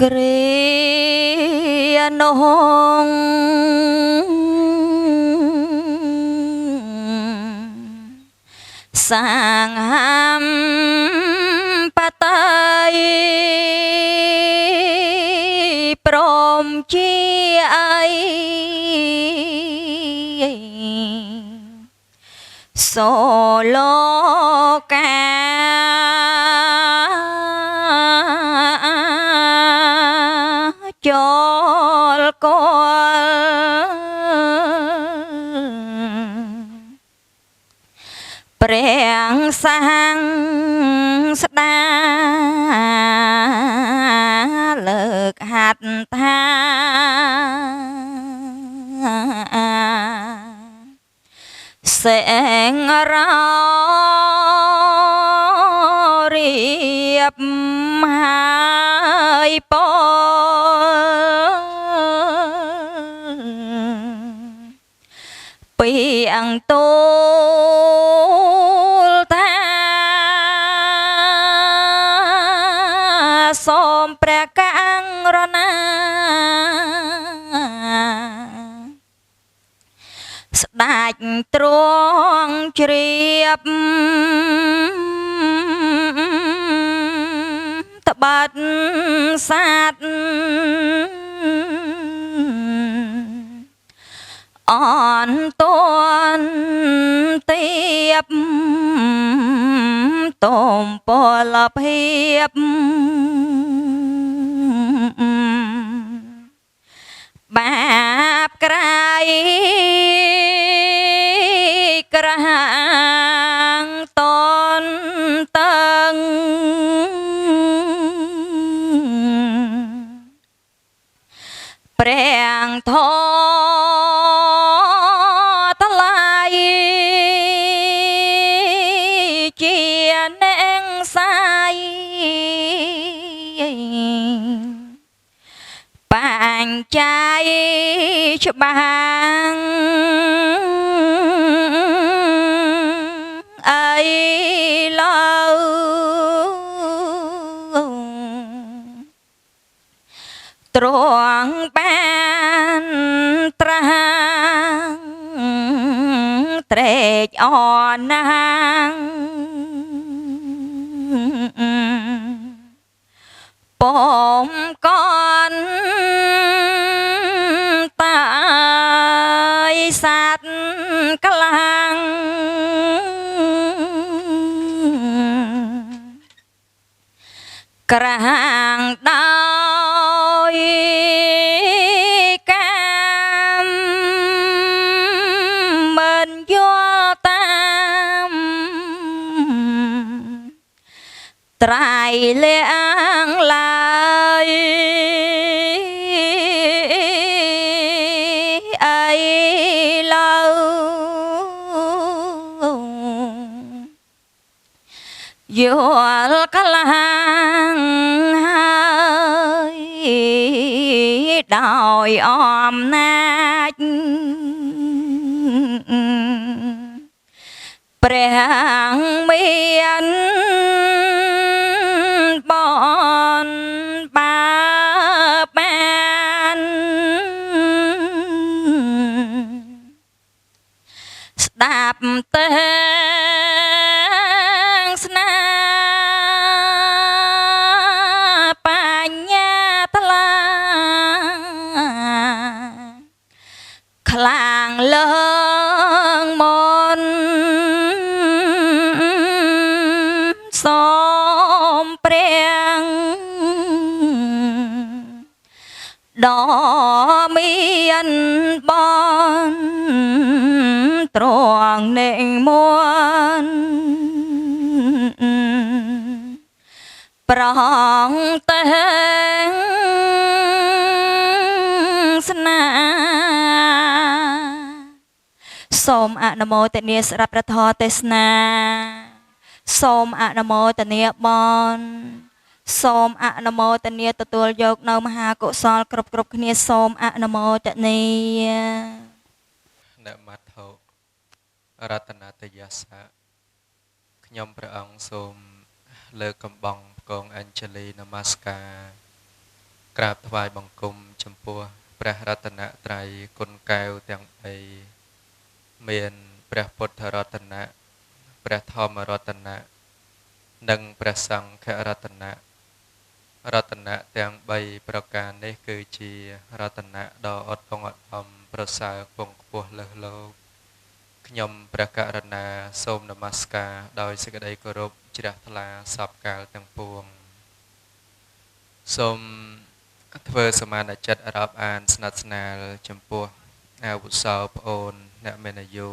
គ្រានោះសាងហាំបតៃព្រមជាអីសូលោកាចូលគល់ព្រះសាំងស្ដាលើកហាត់ថាសេងរោរៀបហើយពោពីអង្គទូលថាសូមព្រះកាំងរណាស្ដេចទ្រង់ជ្រាបត្បិតសាទអន្តនទៀបទំពលភាពបាបក្រៃក្រាងតនតឹងព្រះធម៌ថ្លៃជាអ្នកសាយបញ្ចៃច្បាំងអីឡើទ្រង់បានត្រាស់ត្រេកអរណាស់ពុំកន់តាយសត្វក្លាំងក្រាងដោយកាមមិនយល់តាមត្រៃលាងឡើយអីឡើយល់ក្លាំងហើយដោយអំណាចព្រះមានបនបាបានស្ដាប់ទាំងស្នាបញ្ញាថ្លាខ្លាំងលើងមនសូមព្រះដ៏មានបនទ្រង់និមន្តប្រងទេសនាសូមអនុមោទនាស្រាប់ព្រះធម៌ទេសនាសូមអនុមោទនាបនសូមអនុមោទនាទទួលយកនៅមហាកុសលគ្រប់គ្នាសូមអនុមោទនានមត្ថោរតនតយស្សៈខ្ញុំព្រះអង្គសូមលើកកំបងផ្គងអញ្ជលីនមស្ការ ក្រាបថ្វាយបង្គំចំពោះព្រះរតនត្រ័យគុណកែវទាំង3មានព្រះពុទ្ធរតនៈព្រះធម្មរតនៈនិងព្រះសង្ឃរតនៈរតនៈទាំង3ប្រការនេះគឺជារតនៈដ៏ឧត្តមឧត្តមប្រសើរពងខ្ពស់លើសលោកខ្ញុំព្រះករុណាសូមនមស្ការដោយសេចក្តីគោរពជ្រះថ្លាសពកាលទាំងពួងសូមធ្វើសមានចិត្តរាប់អានស្និទ្ធស្នាលចំពោះអាវុសោប្អូនអ្នកមានអាយុ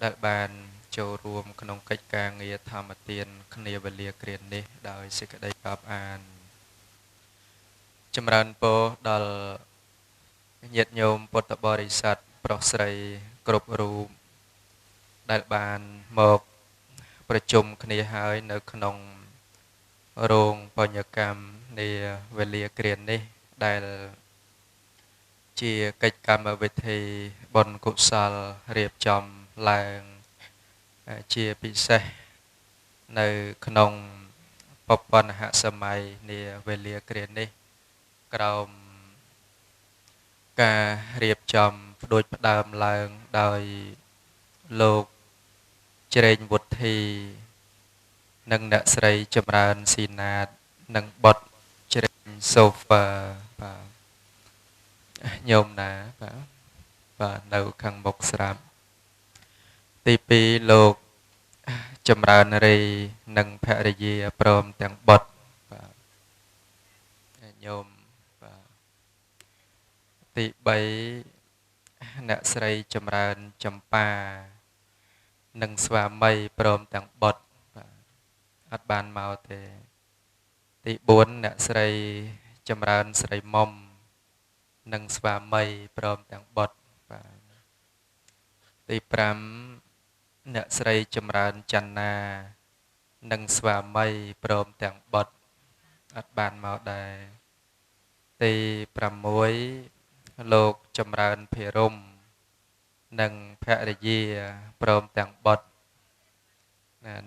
ដែលបានចូលរួមក្នុងកិច្ចការងារធម្មទានគ្នាវេលាគ្រានេះដោយសេចក្តីរាប់អានចម្រើនពរដល់ញាតិញោមពុទ្ធបរិស័ទប្រុសស្រីគ្រប់រូបដែលបានមកប្រជុំគ្នាហើយនៅក្នុងរោងបញ្ញកម្មនាវេលាគ្រានេះដែលជាកិច្ចកម្មវិធីបុណ្យកុសលរៀបចំឡើងជាពិសេសនៅក្នុងបពន្ធហសម័យនាវេលាគ្រានេះក្រោមការរៀបចំផ្ដួចផ្ដើមឡើងដោយលោកជ្រែងវុទ្ធីនិងអ្នកស្រីចម្រើនស៊ីណាតនិងបុត្រជ្រែងសូហ្វាបាទញោមណាបាទនៅខាងមុខស្រាប់ទី2លោកចម្រើនរីនិងភរិយាព្រមទាំងបុត្របាទញោមបាទទី3អ្នកស្រីចម្រើនចម្ប៉ានិងស្វាមីព្រមទាំងបុត្របាទអត់បានមកទេទី4អ្នកស្រីចម្រើនស្រីមុំនិងស្វាមីព្រមទាំងបុត្របាទទី5អ្នកស្រីចម្រើនច័ន្ទណានិងស្វាមីព្រមទាំងបុត្រអត់បានមកដែរទី6លោកចម្រើនភិរមនិងភរិយាព្រមទាំងបុត្រ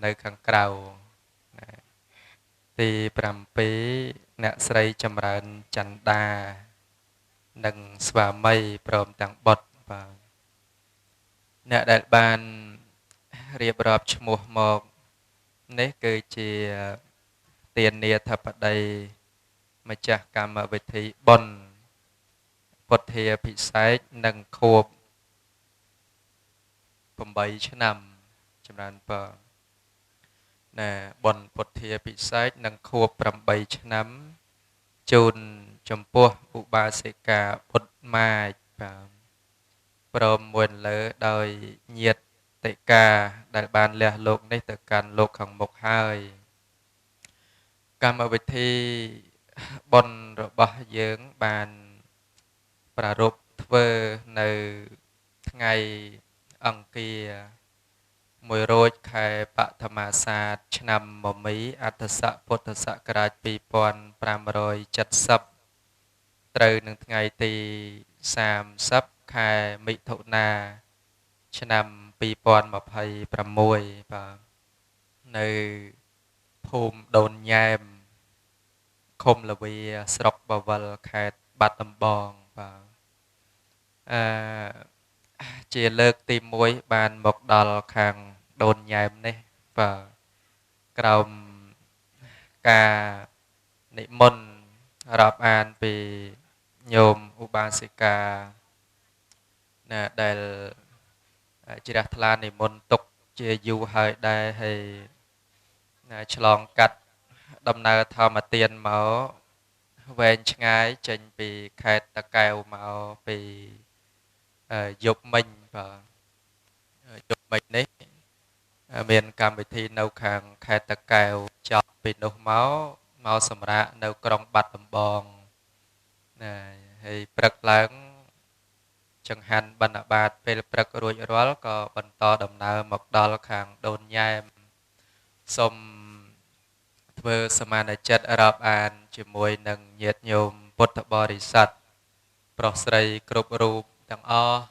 នៅខាងក្រៅទី7អ្នកស្រីចម្រើនច័ន្ទដានិងស្វាមីព្រមទាំងបុត្របាទអ្នកដែលបានរៀបរាប់ឈ្មោះមកនេះគឺជាទានាធិបតីម្ចាស់កម្មវិធីបុណ្យពុទ្ធាភិសេកនិងខួប8ឆ្នាំចម្រើនពរណាបុណ្យពុទ្ធាភិសេកនិងខួប8ឆ្នាំជូនចំពោះឧបាសិកាពុទ្ធម៉ាចបាទព្រមមួយលើដោយញាតិកាដែលបានលះលោកនេះទៅកាន់លោកខាងមុខហើយកម្មវិធីបុណ្យរបស់យើងបានប្រារព្ធធ្វើនៅថ្ងៃអង្គារ1រោចខែបឋមាសាទឆ្នាំមមីអត្តស័កពុទ្ធសករាជ2570ត្រូវនឹងថ្ងៃទី30ខែមិថុនាឆ្នាំ2026បាទនៅភូមិដូនញ៉ែមឃុំលវាស្រុកបវលខេត្តបាត់ដំបងបាទជាលើកទី1បានមកដល់ខាងដូនញ៉ែមនេះបាទក្រោមការនិមន្តរាប់អានពីញោមឧបាសិកាណាដែលជ្រះថ្លានិមន្តទុកជាយូរហើយដែរហើយឆ្លងកាត់ដំណើរធម្មទានមកវែងឆ្ងាយចេញពីខេត្តតាកែវមកពីយប់មិញបាទយប់មិញនេះមានកម្មវិធីនៅខាងខេត្តតាកែវចប់ពីនោះមកសម្រាកនៅក្រុងបាត់ដំបងណាហើយព្រឹកឡើងចង្ហាន់បណ្ឌបាតពេលព្រឹករួចរាល់ក៏បន្តដំណើរមកដល់ខាងដូនញ៉ែមសូមធ្វើសមានចិត្តរាប់អានជាមួយនឹងញាតិញោមពុទ្ធបរិស័ទប្រុសស្រីគ្រប់រូបទាំងអស់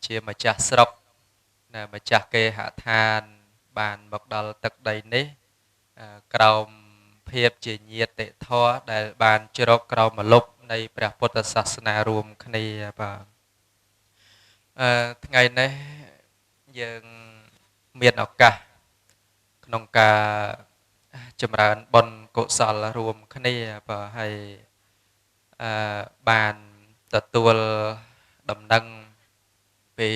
ជាម្ចាស់ស្រុកណាម្ចាស់គេហដ្ឋានបានមកដល់ទឹកដីនេះក្រោមភ ភាពជាញាតិធម៌ដែលបានជ្រកក្រោមម្លប់នៃព្រះពុទ្ធសាសនារួមគ្នាបាទថ្ងៃនេះយើងមានឱកាសក្នុងការចម្រើនបុណ្យកុសលរួមគ្នាបាទហើយបានទទួលដំណឹងពី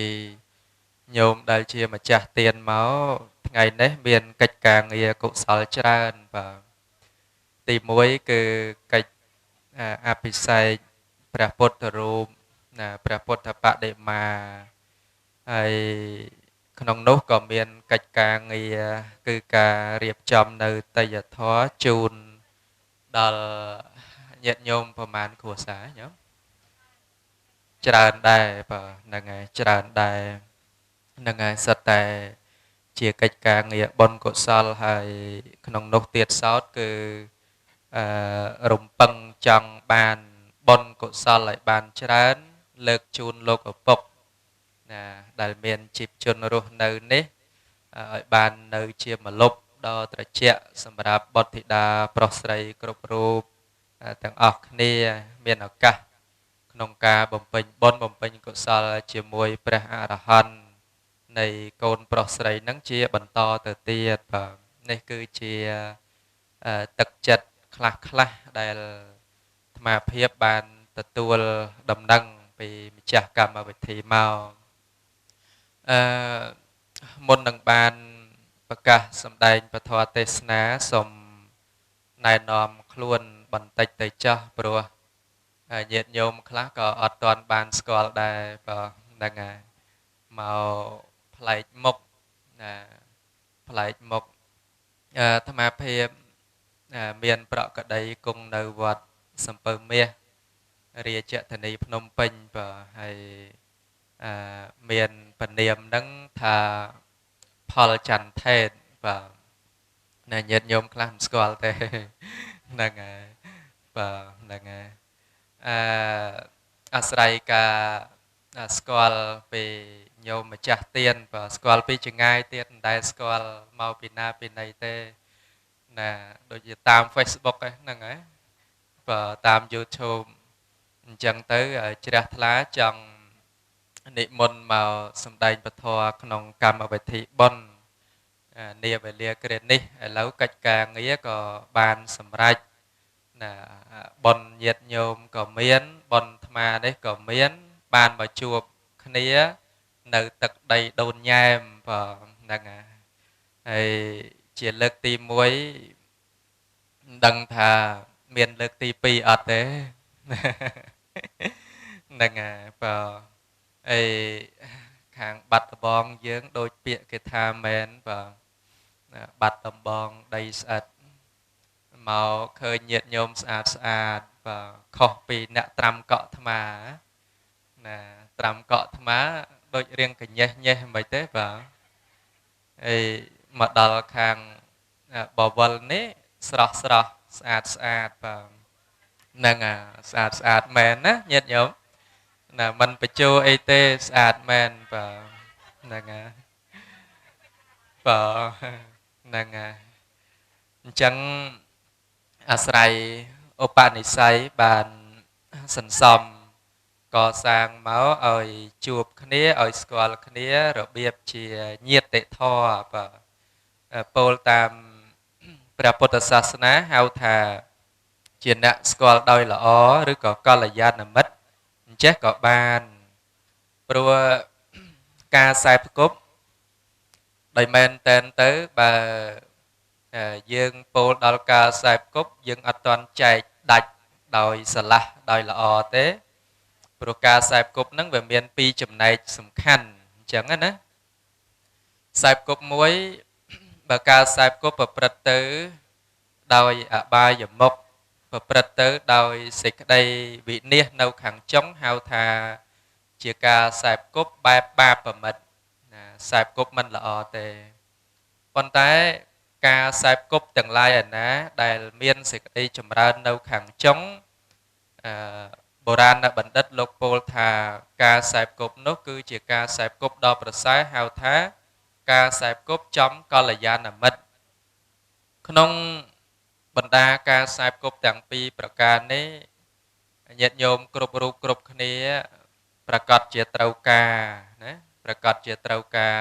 ញោមដែលជាម្ចាស់ទានមកថ្ងៃនេះមានកិច្ចការងារកុសលច្រើនបាទទី1គឺកិច្ចអភិសេកព្រះពុទ្ធរូបណាព្រះពុទ្ធបដិមាហើយក្នុងនោះក៏មានកិច្ចការងារគឺការរៀបចំនៅតេយ្យធម៌ជូនដល់ញាតិញោមប្រមាណគ្រួសារញោមច្រើនដែរបាទហ្នឹងហើយច្រើនដែរហ្នឹងហើយសិតតែជាកិច្ចការងារបុណ្យកុសលហើយក្នុងនោះទៀតសោតគឺរំពឹងចង់បានបុណ្យកុសលឲ្យបានច្រើនលើកជូនលោកឪពុកណាដែលមានជីវជនរស់នៅនេះឲ្យបាននៅជាម្លប់ដ៏ត្រជាក់សម្រាប់បុត្រធីតាប្រុសស្រីគ្រប់រូបទាំងអស់គ្នាមានឱកាសក្នុងការបំពេញបុណ្យបំពេញកុសលជាមួយព្រះអរហន្តនៃកូនប្រុសស្រីនឹងជាបន្តទៅទៀតបាទនេះគឺជាទឹកចិត្តខ្លះដែលអាត្មាភាពបានទទួលដំណឹងពីម្ចាស់កម្មវិធីមកមុននឹងបានប្រកាសសម្ដែងពធទេសនាសូមណែនាំខ្លួនបន្តិចទៅចោះព្រោះញាតិញោមខ្លះក៏អត់ទាន់បានស្គាល់ដែរបាទហ្នឹងហើយមកប្លែកមុខណាប្លែកមុខអាត្មាភាពមានប្រកដីគង់នៅវត្តសំពៅមាសរាជធានីភ្នំពេញបាទហើយមានពនាមនឹងថាផលចន្ទថេតបាទណាញាតិញោមខ្លះមិនស្គាល់ទេហ្នឹងហើយបាទហ្នឹងហើយអាស្រ័យការស្គាល់ពីញោមម្ចាស់ទៀនបាទស្គាល់ពីចងាយទៀតមិនដែលស្គាល់មកពីណាពីណីទេណាដូចជាតាម Facebook ហ្នឹងហើយបាទតាម YouTube អញ្ចឹងទៅជ្រះថ្លាចង់និមន្តមកសម្ដែងពធក្នុងកម្មវិធីបុណ្យនាវេលាគ្រានេះឥឡូវកិច្ចការងារក៏បានសម្រេចណាបុណ្យញាតិញោមក៏មានបុណ្យអាត្មានេះក៏មានបានមកជួបគ្នានៅទឹកដីដូនញ៉ែមបាទហ្នឹងហើយជាលើកទី1មិនដឹងថាមានលើកទី2អត់ទេហ្នឹងហើយបាទអីខាងបាត់ដំបងយើងដូចពាក្យគេថាមែនបាទបាត់ដំបងដីស្អិតមកឃើញញាតិញោមស្អាតបាទខុសពីអ្នកត្រាំកក់ថ្មណាត្រាំកក់ថ្មដូចរៀងកញេះញេះមិនទេបាទអីមកដល់ខាងបវលនេះស្រស់ស្អាតបាទហ្នឹងស្អាតមែនណាញាតិញោមណាមិនបញ្ជោអីទេស្អាតមែនបាទហ្នឹងបាទហ្នឹងអញ្ចឹងអាស្រ័យឧបនិស្ស័យបានសន្សំកសាងមកឲ្យជួបគ្នាឲ្យស្គាល់គ្នារបៀបជាញាតិធម៌បាទពោលតាមព្រះពុទ្ធសាសនាហៅថាជាអ្នកស្គាល់ដោយល្អឬក៏កល្យាណមិត្តអញ្ចេះក៏បានព្រោះការខ្សែផ្គប់ដោយមែនតែនទៅបើយើងពោលដល់ការខ្សែផ្គប់យើងអត់ទាន់ចែកដាច់ដោយស្រឡះដោយល្អទេព្រោះការខ្សែផ្គប់ហ្នឹងវាមាន2ចំណែកសំខាន់អញ្ចឹងណាខ្សែផ្គប់មួយបើការខ្សែផ្គប់ប្រព្រឹត្តទៅដោយអបាយមុខប្រព្រឹត្តទៅដោយសេចក្តីវិនិច្ឆ័យនៅខាងចុងហៅថាជាការខ្សែផ្គប់បែបបាបប្រមិតណាខ្សែផ្គប់មិនល្អទេប៉ុន្តែការខ្សែផ្គប់ទាំងឡាយឯណាដែលមានសេចក្តីចម្រើននៅខាងចុងបុរាណបណ្ឌិតលោកពោលថាការខ្សែផ្គប់នោះគឺជាការខ្សែផ្គប់ដ៏ប្រសើរហៅថាការខ្សែផ្គប់ចំកល្យាណមិត្តក្នុង បណ្ដាការខ្សែគប់ទាំងពីរប្រការនេះញាតិញោមគ្រប់រូបគ្រប់គ្នាប្រកាសជាត្រូវការណាប្រកាសជាត្រូវការ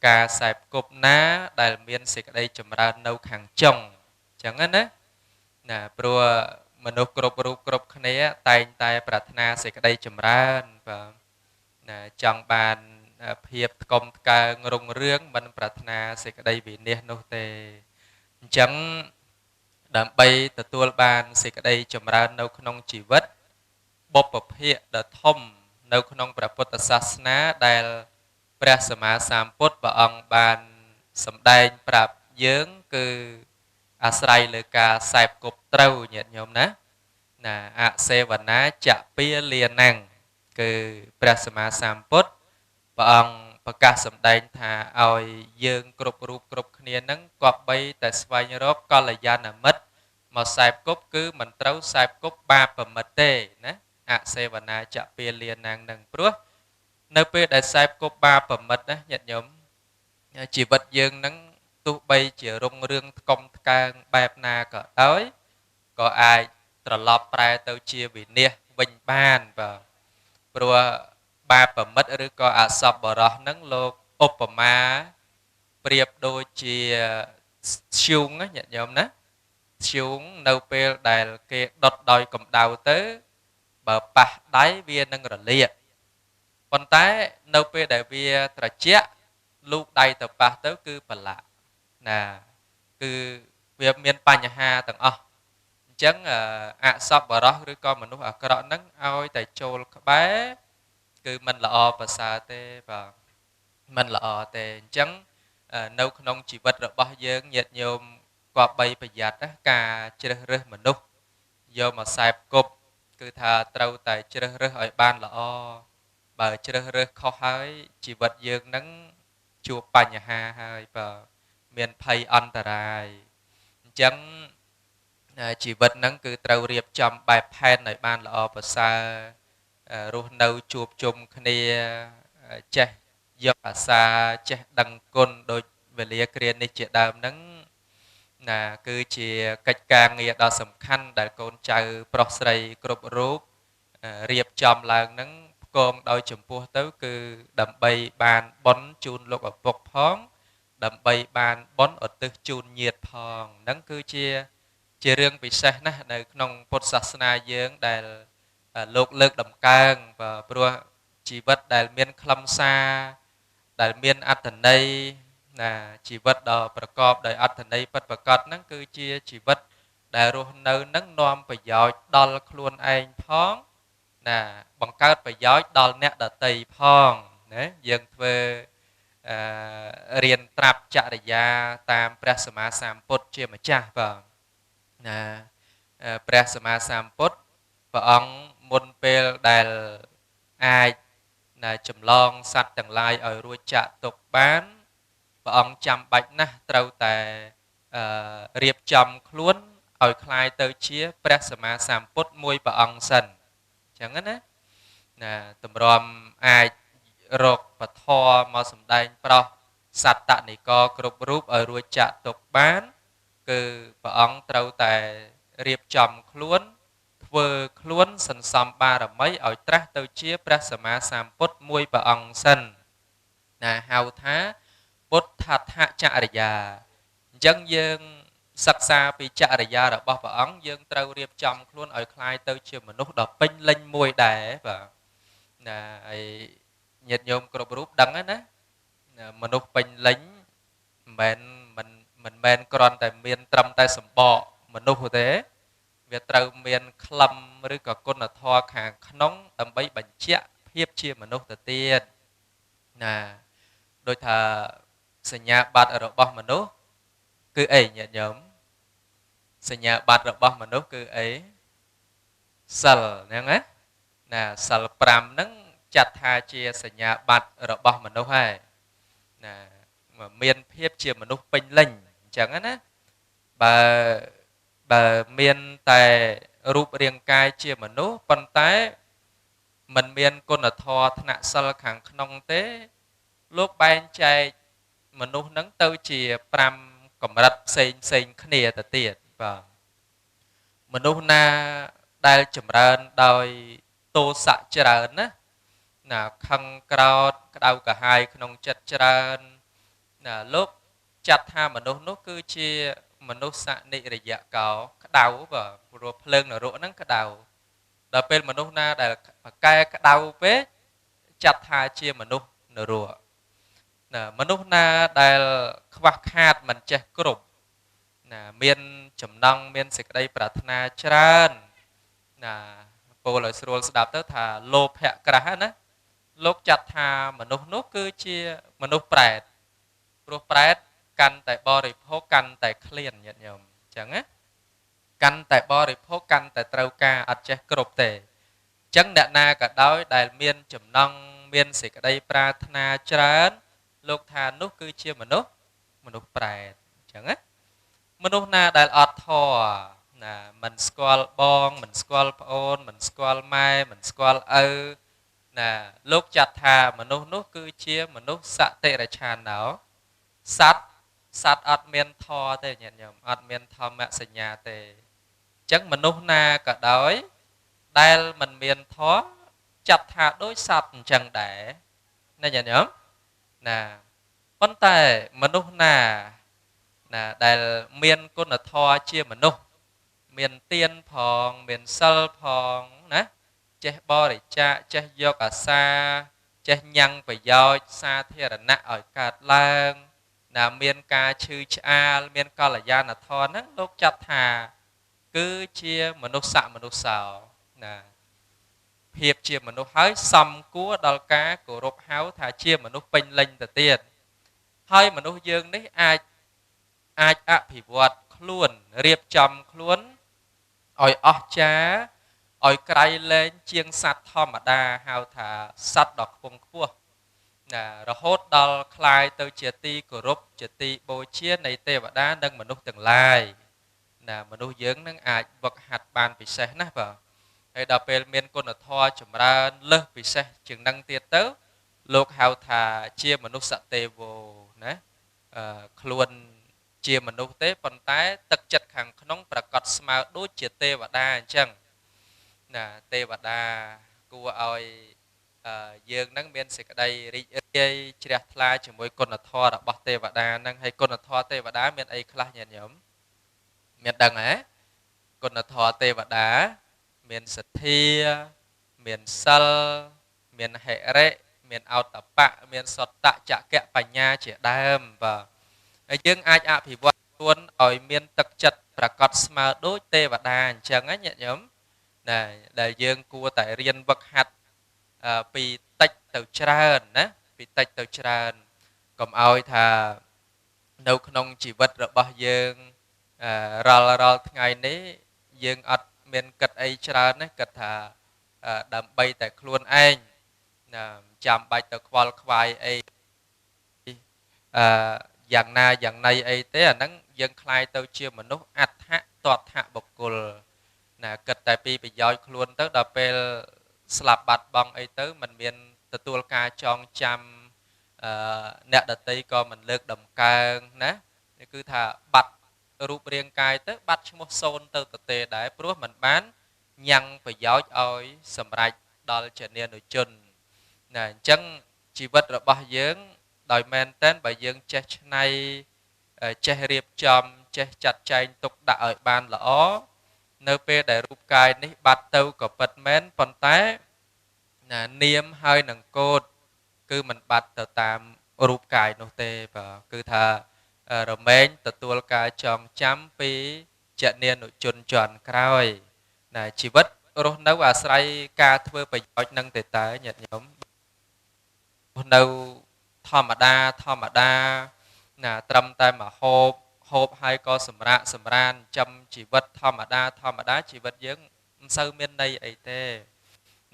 ខ្សែគប់ណាដែលមានសេចក្តីចម្រើននៅខាងចុងអញ្ចឹងណាព្រោះមនុស្សគ្រប់រូបគ្រប់គ្នាតែងតែប្រាថ្នាសេចក្តីចម្រើនបាទចង់បានភាពថ្កុំថ្កើងរុងរឿងមិនប្រាថ្នាសេចក្តីវិនាសនោះទេអញ្ចឹងដើម្បីទទួលបានសេចក្តីចម្រើននៅក្នុងជីវិតបុព្វភាគដ៏ធំនៅក្នុងព្រះពុទ្ធសាសនាដែលព្រះសម្មាសម្ពុទ្ធព្រះអង្គបានសម្ដែងប្រាប់យើងគឺអាស្រ័យលើការសែបគប់ត្រូវញាតិញោមណាអសេវនាចពាលានាំងគឺព្រះសម្មាសម្ពុទ្ធព្រះអង្គប្រកាសសម្ដែងថាឲ្យយើងគ្រប់រូបគ្រប់គ្នានឹងគប្បីតែស្វែងរកកល្យាណមិត្តមកសែបគប់គឺមិនត្រូវសែបគប់បាបមិត្តទេណាអសេវនាចពាលានាំងនឹងព្រោះនៅពេលដែលសែបគប់បាបមិត្តណាញាតិញោមជីវិតយើងនឹងទោះបីជារុងរឿងថ្កុំថ្កើងបែបណាក៏ដោយក៏អាចត្រឡប់ប្រែទៅជាវិនាសវិញបានបាទព្រោះបាបមិត្តឬក៏អសប្បុរសនឹងលោកឧបមាប្រៀបដូចជាធ្យូងញាតិញោមណាធ្យូងនៅពេលដែលគេដុតដោយកម្ដៅទៅបើប៉ះដៃវានឹងរលាកប៉ុន្តែនៅពេលដែលវាត្រជាក់លូកដៃទៅប៉ះទៅគឺប្រឡាក់គឺវាមានបញ្ហាទាំងអស់អញ្ចឹងអសប្បុរសឬក៏មនុស្សអាក្រក់ហ្នឹងឲ្យតែចូលក្បែរគឺមិនល្អប្រសើរទេបាទមិនល្អទេអញ្ចឹងនៅក្នុងជីវិតរបស់យើងញាតិញោមគប្បីប្រយ័ត្នណាការជ្រើសរើសមនុស្សយកមកសែបគប់គឺថាត្រូវតែជ្រើសរើសឲ្យបានល្អបើជ្រើសរើសខុសហើយជីវិតយើងនឹងជួបបញ្ហាហើយបាទមានភ័យអន្តរាយអញ្ចឹងជីវិតហ្នឹងគឺត្រូវរៀបចំបែបផែនឲ្យបានល្អប្រសើររស់នៅជួបជុំគ្នាចេះយកអាសាចេះដឹងគុណដូចវេលាគ្រានេះជាដើមហ្នឹងគឺជាកិច្ចការងារដ៏សំខាន់ដែលកូនចៅប្រុសស្រីគ្រប់រូបរៀបចំឡើងហ្នឹងផ្គងដោយចំពោះទៅគឺដើម្បីបានបុណ្យជូនលោកឪពុកផងដើម្បីបានបុណ្យឧទ្ទិសជូនញាតិផងហ្នឹងគឺជារឿងពិសេសណាស់នៅក្នុងពុទ្ធសាសនាយើងដែលលោកលើកតម្កើងព្រោះជីវិតដែលមានខ្លឹមសារដែលមានអត្ថន័យជីវិតដ៏ប្រកបដោយអត្ថន័យពិតប្រាកដហ្នឹងគឺជាជីវិតដែលរស់នៅនឹងនាំប្រយោជន៍ដល់ខ្លួនឯងផងបង្កើតប្រយោជន៍ដល់អ្នកដទៃផងណាយើងធ្វើរៀនត្រាប់ចរិយាតាមព្រះសម្មាសម្ពុទ្ធជាម្ចាស់បាទព្រះសម្មាសម្ពុទ្ធព្រះអង្គមុនពេលដែលអាចចម្លងសត្វទាំងឡាយឲ្យរួចចាកទុក្ខបានព្រះអង្គចាំបាច់ណាស់ត្រូវតែរៀបចំខ្លួនឲ្យคล้ายទៅជាព្រះសម្មាសម្ពុទ្ធមួយព្រះអង្គសិនអញ្ចឹងណាតម្រាំអាចរកពធមកសម្ដែងប្រោសសត្តនិកគ្រប់រូបឲ្យរួចចាកទុក្ខបានគឺព្រះអង្គត្រូវតែរៀបចំខ្លួនធ្វើខ្លួនសន្សំបារមីឲ្យត្រាស់ទៅជាព្រះសម្មាសម្ពុទ្ធមួយព្រះអង្គសិនហៅថាពុទ្ធដ្ឋចរិយាអញ្ចឹងយើងសិក្សាពីចរិយារបស់ព្រះអង្គយើងត្រូវរៀបចំខ្លួនឲ្យคล้ายទៅជាមនុស្សដ៏ពេញលេញមួយដែរបាទហើយញាតិញោមគ្រប់រូបដឹងណាមនុស្សពេញលេញមិនមែនគ្រាន់តែមានត្រឹមតែសម្បកមនុស្សទេវាត្រូវមានខ្លឹមឬក៏គុណធម៌ខាងក្នុងដើម្បីបញ្ជាក់ភាពជាមនុស្សទៅទៀតដូចថាសញ្ញាបត្ររបស់មនុស្សគឺអីញាតិញោមសញ្ញាបត្ររបស់មនុស្សគឺអីសិលហ្នឹងណាសិល5ហ្នឹងចាត់ថាជាសញ្ញាបត្ររបស់មនុស្សហើយមានភាពជាមនុស្សពេញលេញអញ្ចឹងណាបើមានតែរូបរាងកាយជាមនុស្សប៉ុន្តែมันមានគុណធម៌ថ្នាក់សិលខាងក្នុងទេលោកបែងចែកមនុស្សហ្នឹងទៅជា5កម្រិតផ្សេងគ្នាទៅទៀតបាទ មនុស្សណាដែលចម្រើនដោយទោសៈច្រើនណាណាខឹងក្រោធក្តៅក្រហាយក្នុងចិត្តច្រើនណាលោកចាត់ថាមនុស្សនោះគឺជាមនុស្សសនិរយៈកោក្តៅបាទព្រោះភ្លើងនរកហ្នឹងក្តៅដល់ពេលមនុស្សណាដែលប្រកែក្តៅពេកចាត់ថាជាមនុស្សនរកណាមនុស្សណាដែលខ្វះខាតមិនចេះគ្រប់ណាមានចំណង់មានសេចក្តីប្រាថ្នាច្រើនណាពោលឲ្យស្រួលស្ដាប់ទៅថាលោភៈក្រាស់ណាលោកចាត់ថាមនុស្សនោះគឺជាមនុស្សប្រែតព្រោះប្រែតកាន់តែបរិភោគកាន់តែឃ្លានញាតិញោមអញ្ចឹងណាកាន់តែបរិភោគកាន់តែត្រូវការអត់ចេះគ្រប់ទេអញ្ចឹងអ្នកណាក៏ដោយដែលមានចំណង់មានសេចក្តីប្រាថ្នាច្រើនលោកថានោះគឺជាមនុស្សប្រែតអញ្ចឹងណាមនុស្សណាដែលអត់ធម៌ណាមិនស្គាល់បងមិនស្គាល់ប្អូនមិនស្គាល់ម៉ែមិនស្គាល់ឪណាលោកចាត់ថាមនុស្សនោះគឺជាមនុស្សសតិរឆាណោសត្វអត់មានធម៌ទេញាតិញោមអត់មានធម្មសញ្ញាទេអញ្ចឹងមនុស្សណាក៏ដោយដែលមិនមានធម៌ចាត់ថាដូចសត្វអញ្ចឹងដែរណាញាតិញោមណាប៉ុន្តែមនុស្សណាដែលមានគុណធម៌ជាមនុស្សមានទានផងមានសិលផងណាចេះបរិច្ចាគចេះយកអាសាចេះញ៉ាំងប្រយោជន៍សាធារណៈឲ្យកើតឡើងណាមានការឈឺឆ្អាលមានកល្យាណធម៌ហ្នឹងលោកចាត់ថាគឺជាមនុស្សសោណាភាពជាមនុស្សហើយសំគួរដល់ការគោរពហៅថាជាមនុស្សពេញលេញទៅទៀតហើយមនុស្សយើងនេះអាចអភិវឌ្ឍខ្លួនរៀបចំខ្លួនឲ្យអស្ចារ្យឲ្យក្រៃលែងជាងសត្វធម្មតាហៅថាសត្វដ៏ខ្ពង់ខ្ពស់ណារហូតដល់คล้ายទៅជាទីគោរពជាទីបូជានៃទេវតានិងមនុស្សទាំងឡាយណាមនុស្សយើងនឹងអាចវឹកហាត់បានពិសេសណាស់បាទហើយដល់ពេលមានគុណធម៌ចម្រើនលើសពិសេសជាងនឹងទៀតទៅលោកហៅថាជាមនុស្សទេវោណាខ្លួនជាមនុស្សទេប៉ុន្តែទឹកចិត្តខាងក្នុងប្រកាសស្មើដូចជាទេវតាអញ្ចឹងណាទេវតាគួរឲ្យយើងនឹងមានសេចក្តីរីករាយជ្រះថ្លាជាមួយគុណធម៌របស់ទេវតានឹងហើយគុណធម៌ទេវតាមានអីខ្លះញាតិញោមមានដឹងហ៎គុណធម៌ទេវតាមានសទ្ធាមានសិលមានហិរិមានអោតបៈមានសត្តចក្កៈបញ្ញាជាដើមបាទហើយយើងអាចអភិវឌ្ឍខ្លួនឲ្យមានទឹកចិត្តប្រកបស្មើដូចទេវតាអញ្ចឹងណាញាតិញោមណាដែលយើងគួរតែរៀនវឹកហាត់ពីតិចទៅច្រើនណាពីតិចទៅច្រើនកុំឲ្យថានៅក្នុងជីវិតរបស់យើងរាល់ថ្ងៃនេះយើងអត់មានគិតអីច្រើនណាគិតថាដើម្បីតែខ្លួនឯងណាចាំបាច់ទៅខ្វល់ខ្វាយអីយ៉ាងណាយ៉ាងណីអីទេអាហ្នឹងយើងคล้ายទៅជាមនុស្សអដ្ឋតថបុគ្គលណាគិតតែពីប្រយោជន៍ខ្លួនទៅដល់ពេលស្លាប់បាត់បង់អីទៅมันមានទទួលការចងចាំអ្នកដតីក៏មិនលើកដំកើងណានេះគឺថាបាត់រូបរាងកាយទៅបាត់ឈ្មោះសូន្យទៅទទេដែរព្រោះมันបានញ៉ាំងប្រយោជន៍ឲ្យសម្រេចដល់ជានានុជនណាអញ្ចឹងជីវិតរបស់យើងដោយមែនតែនបើយើងចេះច្នៃចេះរៀបចំចេះចាត់ចែងទុកដាក់ឲ្យបានល្អនៅពេលដែលរូបកាយនេះបាត់ទៅក៏ពិតមែនប៉ុន្តែនាមហើយនឹងកូដគឺมันបាត់ទៅតាមរូបកាយនោះទេបាទគឺថារមែងទទួលការចងចាំពីចនានុជនជាន់ក្រោយណាជីវិតរស់នៅអាស្រ័យការធ្វើប្រយោជន៍នឹងទេតើញាតិញោមនៅធម្មតាណាត្រឹមតែមកហូបហើយក៏សម្រានចំជីវិតធម្មតាជីវិតយើងមិនសូវមានន័យអីទេ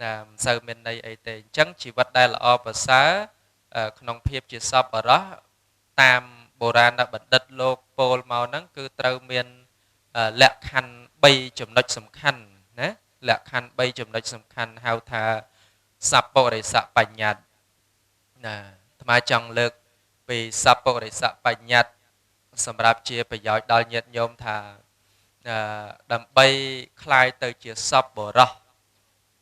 ណាមិនសូវមានន័យអីទេអញ្ចឹងជីវិតដែលល្អប្រសើរក្នុងភាពជាសប្បុរសតាមបុរាណបណ្ឌិតលោកពោលមកហ្នឹងគឺត្រូវមានលក្ខខណ្ឌ3ចំណុចសំខាន់ណាលក្ខខណ្ឌ3ចំណុចសំខាន់ហៅថាសัพពរិសបញ្ញត្តិណាអាត្មាចង់លើកពីសัพពរិសបញ្ញត្តិសម្រាប់ជាប្រយោជន៍ដល់ញាតិញោមថា ដើម្បីคลายទៅជាសពបរោះ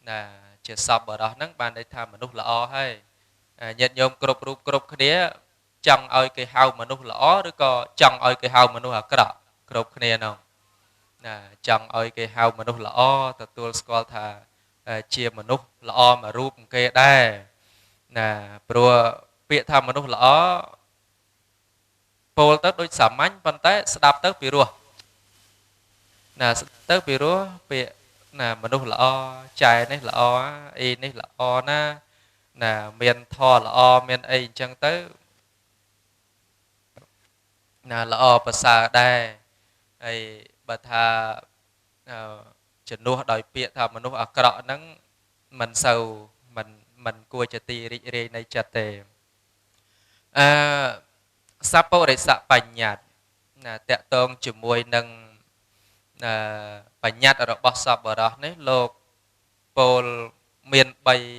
ណាជាសពបរោះហ្នឹងបានន័យថាមនុស្សល្អហើយញាតិញោមគ្រប់រូបគ្រប់គ្នាចង់ឲ្យគេហៅមនុស្សល្អឬក៏ចង់ឲ្យគេហៅមនុស្សអាក្រក់គ្រប់គ្នាហ្នឹងណាចង់ឲ្យគេហៅមនុស្សល្អទទួលស្គាល់ថាជាមនុស្សល្អមួយរូបគេដែរណាព្រោះពាក្យថាមនុស្សល្អពោលទៅដូចសាមញ្ញប៉ុន្តែស្ដាប់ទៅពីរោះណាស្ដាប់ទៅពីរោះពាក្យណាមនុស្សល្អចែនេះល្អអីនេះល្អណាណាមានធម៌ល្អមានអីអញ្ចឹងទៅណាល្អប្រសើរដែរហើយបើថាជំនួសដោយពាក្យថាមនុស្សអាក្រក់ហ្នឹងមិនសូវមិនគួរជាទីរីករាយនៃចិត្តទេសពរិសបញ្ញត្តិណាតកតងជាមួយនឹងបញ្ញត្តិរបស់សពបរោះនេះលោកពោលមាន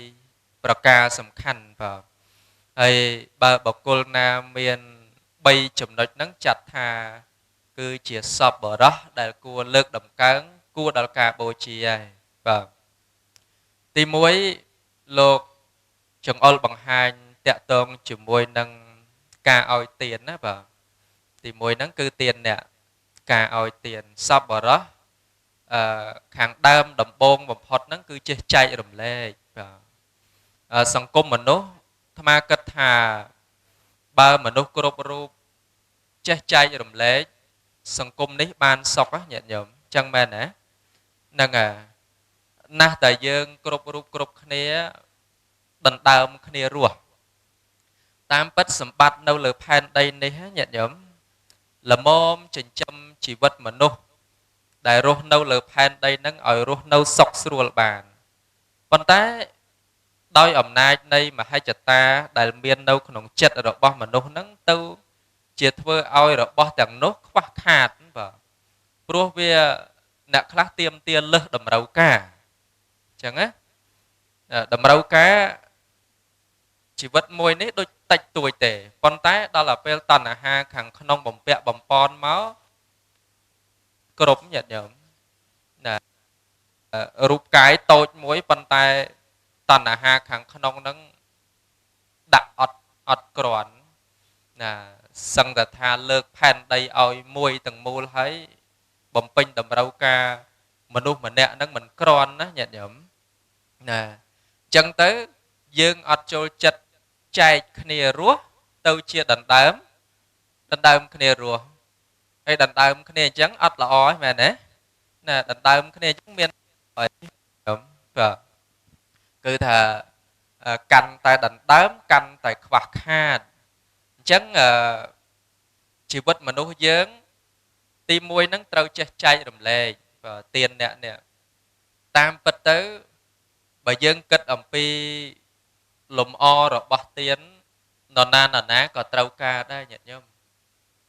3ប្រការសំខាន់បាទហើយបើបុគ្គលណាមាន3ចំណុចហ្នឹងចាត់ថាគឺជាសពបរោះដែលគួរលើកដំកើងគួរដល់ការបូជាហើយបាទទី1លោកចង្អុលបង្ហាញតកតងជាមួយនឹងការឲ្យទានណាបាទទី1ហ្នឹងគឺទានអ្នកការឲ្យទានសពបរោះខាងដើមដំបូងបំផុតហ្នឹងគឺចេះចែករំលែកបាទសង្គមមនុស្សអាត្មាគិតថាបើមនុស្សគ្រប់រូបចេះចែករំលែកសង្គមនេះបានសុខញាតិញោមចឹងមែនណាហ្នឹងណាស់តែយើងគ្រប់រូបគ្រប់គ្នាដណ្ដើមគ្នារស់តាមពិតសម្បត្តិនៅលើផែនដីនេះញាតិញោមល្មមចិញ្ចឹមជីវិតមនុស្សដែលរស់នៅលើផែនដីហ្នឹងឲ្យរស់នៅសុខស្រួលបានប៉ុន្តែដោយអំណាចនៃមហិច្ឆតាដែលមាននៅក្នុងចិត្តរបស់មនុស្សហ្នឹងទៅជាធ្វើឲ្យរបស់ទាំងនោះខ្វះខាតបាទព្រោះវាអ្នកខ្លះទៀមទាលើសតម្រូវការអញ្ចឹងណាតម្រូវការជីវិតមួយនេះដូចតិចតួចទេប៉ុន្តែដល់ពេលតណ្ហាខាងក្នុងបំពាក់បំពន់មកគ្រប់ញាតិញោមណារូបកាយតូចមួយប៉ុន្តែតណ្ហាខាងក្នុងហ្នឹងដាក់អត់ក្រាន់ណាសឹងតែថាលើកផែនដីឲ្យមួយទាំងមូលហើយបំពេញតម្រូវការមនុស្សម្នាក់ហ្នឹងមិនក្រាន់ណាញាតិញោមណាអញ្ចឹងទៅយើងអត់ចូលចិត្តចែកគ្នារស់ទៅជាដណ្ដើមគ្នារស់ហើយដណ្ដើមគ្នាអញ្ចឹងអត់ល្អទេមែនទេណាដណ្ដើមគ្នាអញ្ចឹងមានអីបាទគឺថាកាន់តែដណ្ដើមកាន់តែខ្វះខាតអញ្ចឹងជីវិតមនុស្សយើងទី1ហ្នឹងត្រូវចេះចែករំលែកទានអ្នកនេះតាមពិតទៅបើយើងគិតអំពីលំអរបស់ទាននរណាក៏ត្រូវការដែរញាតិញោម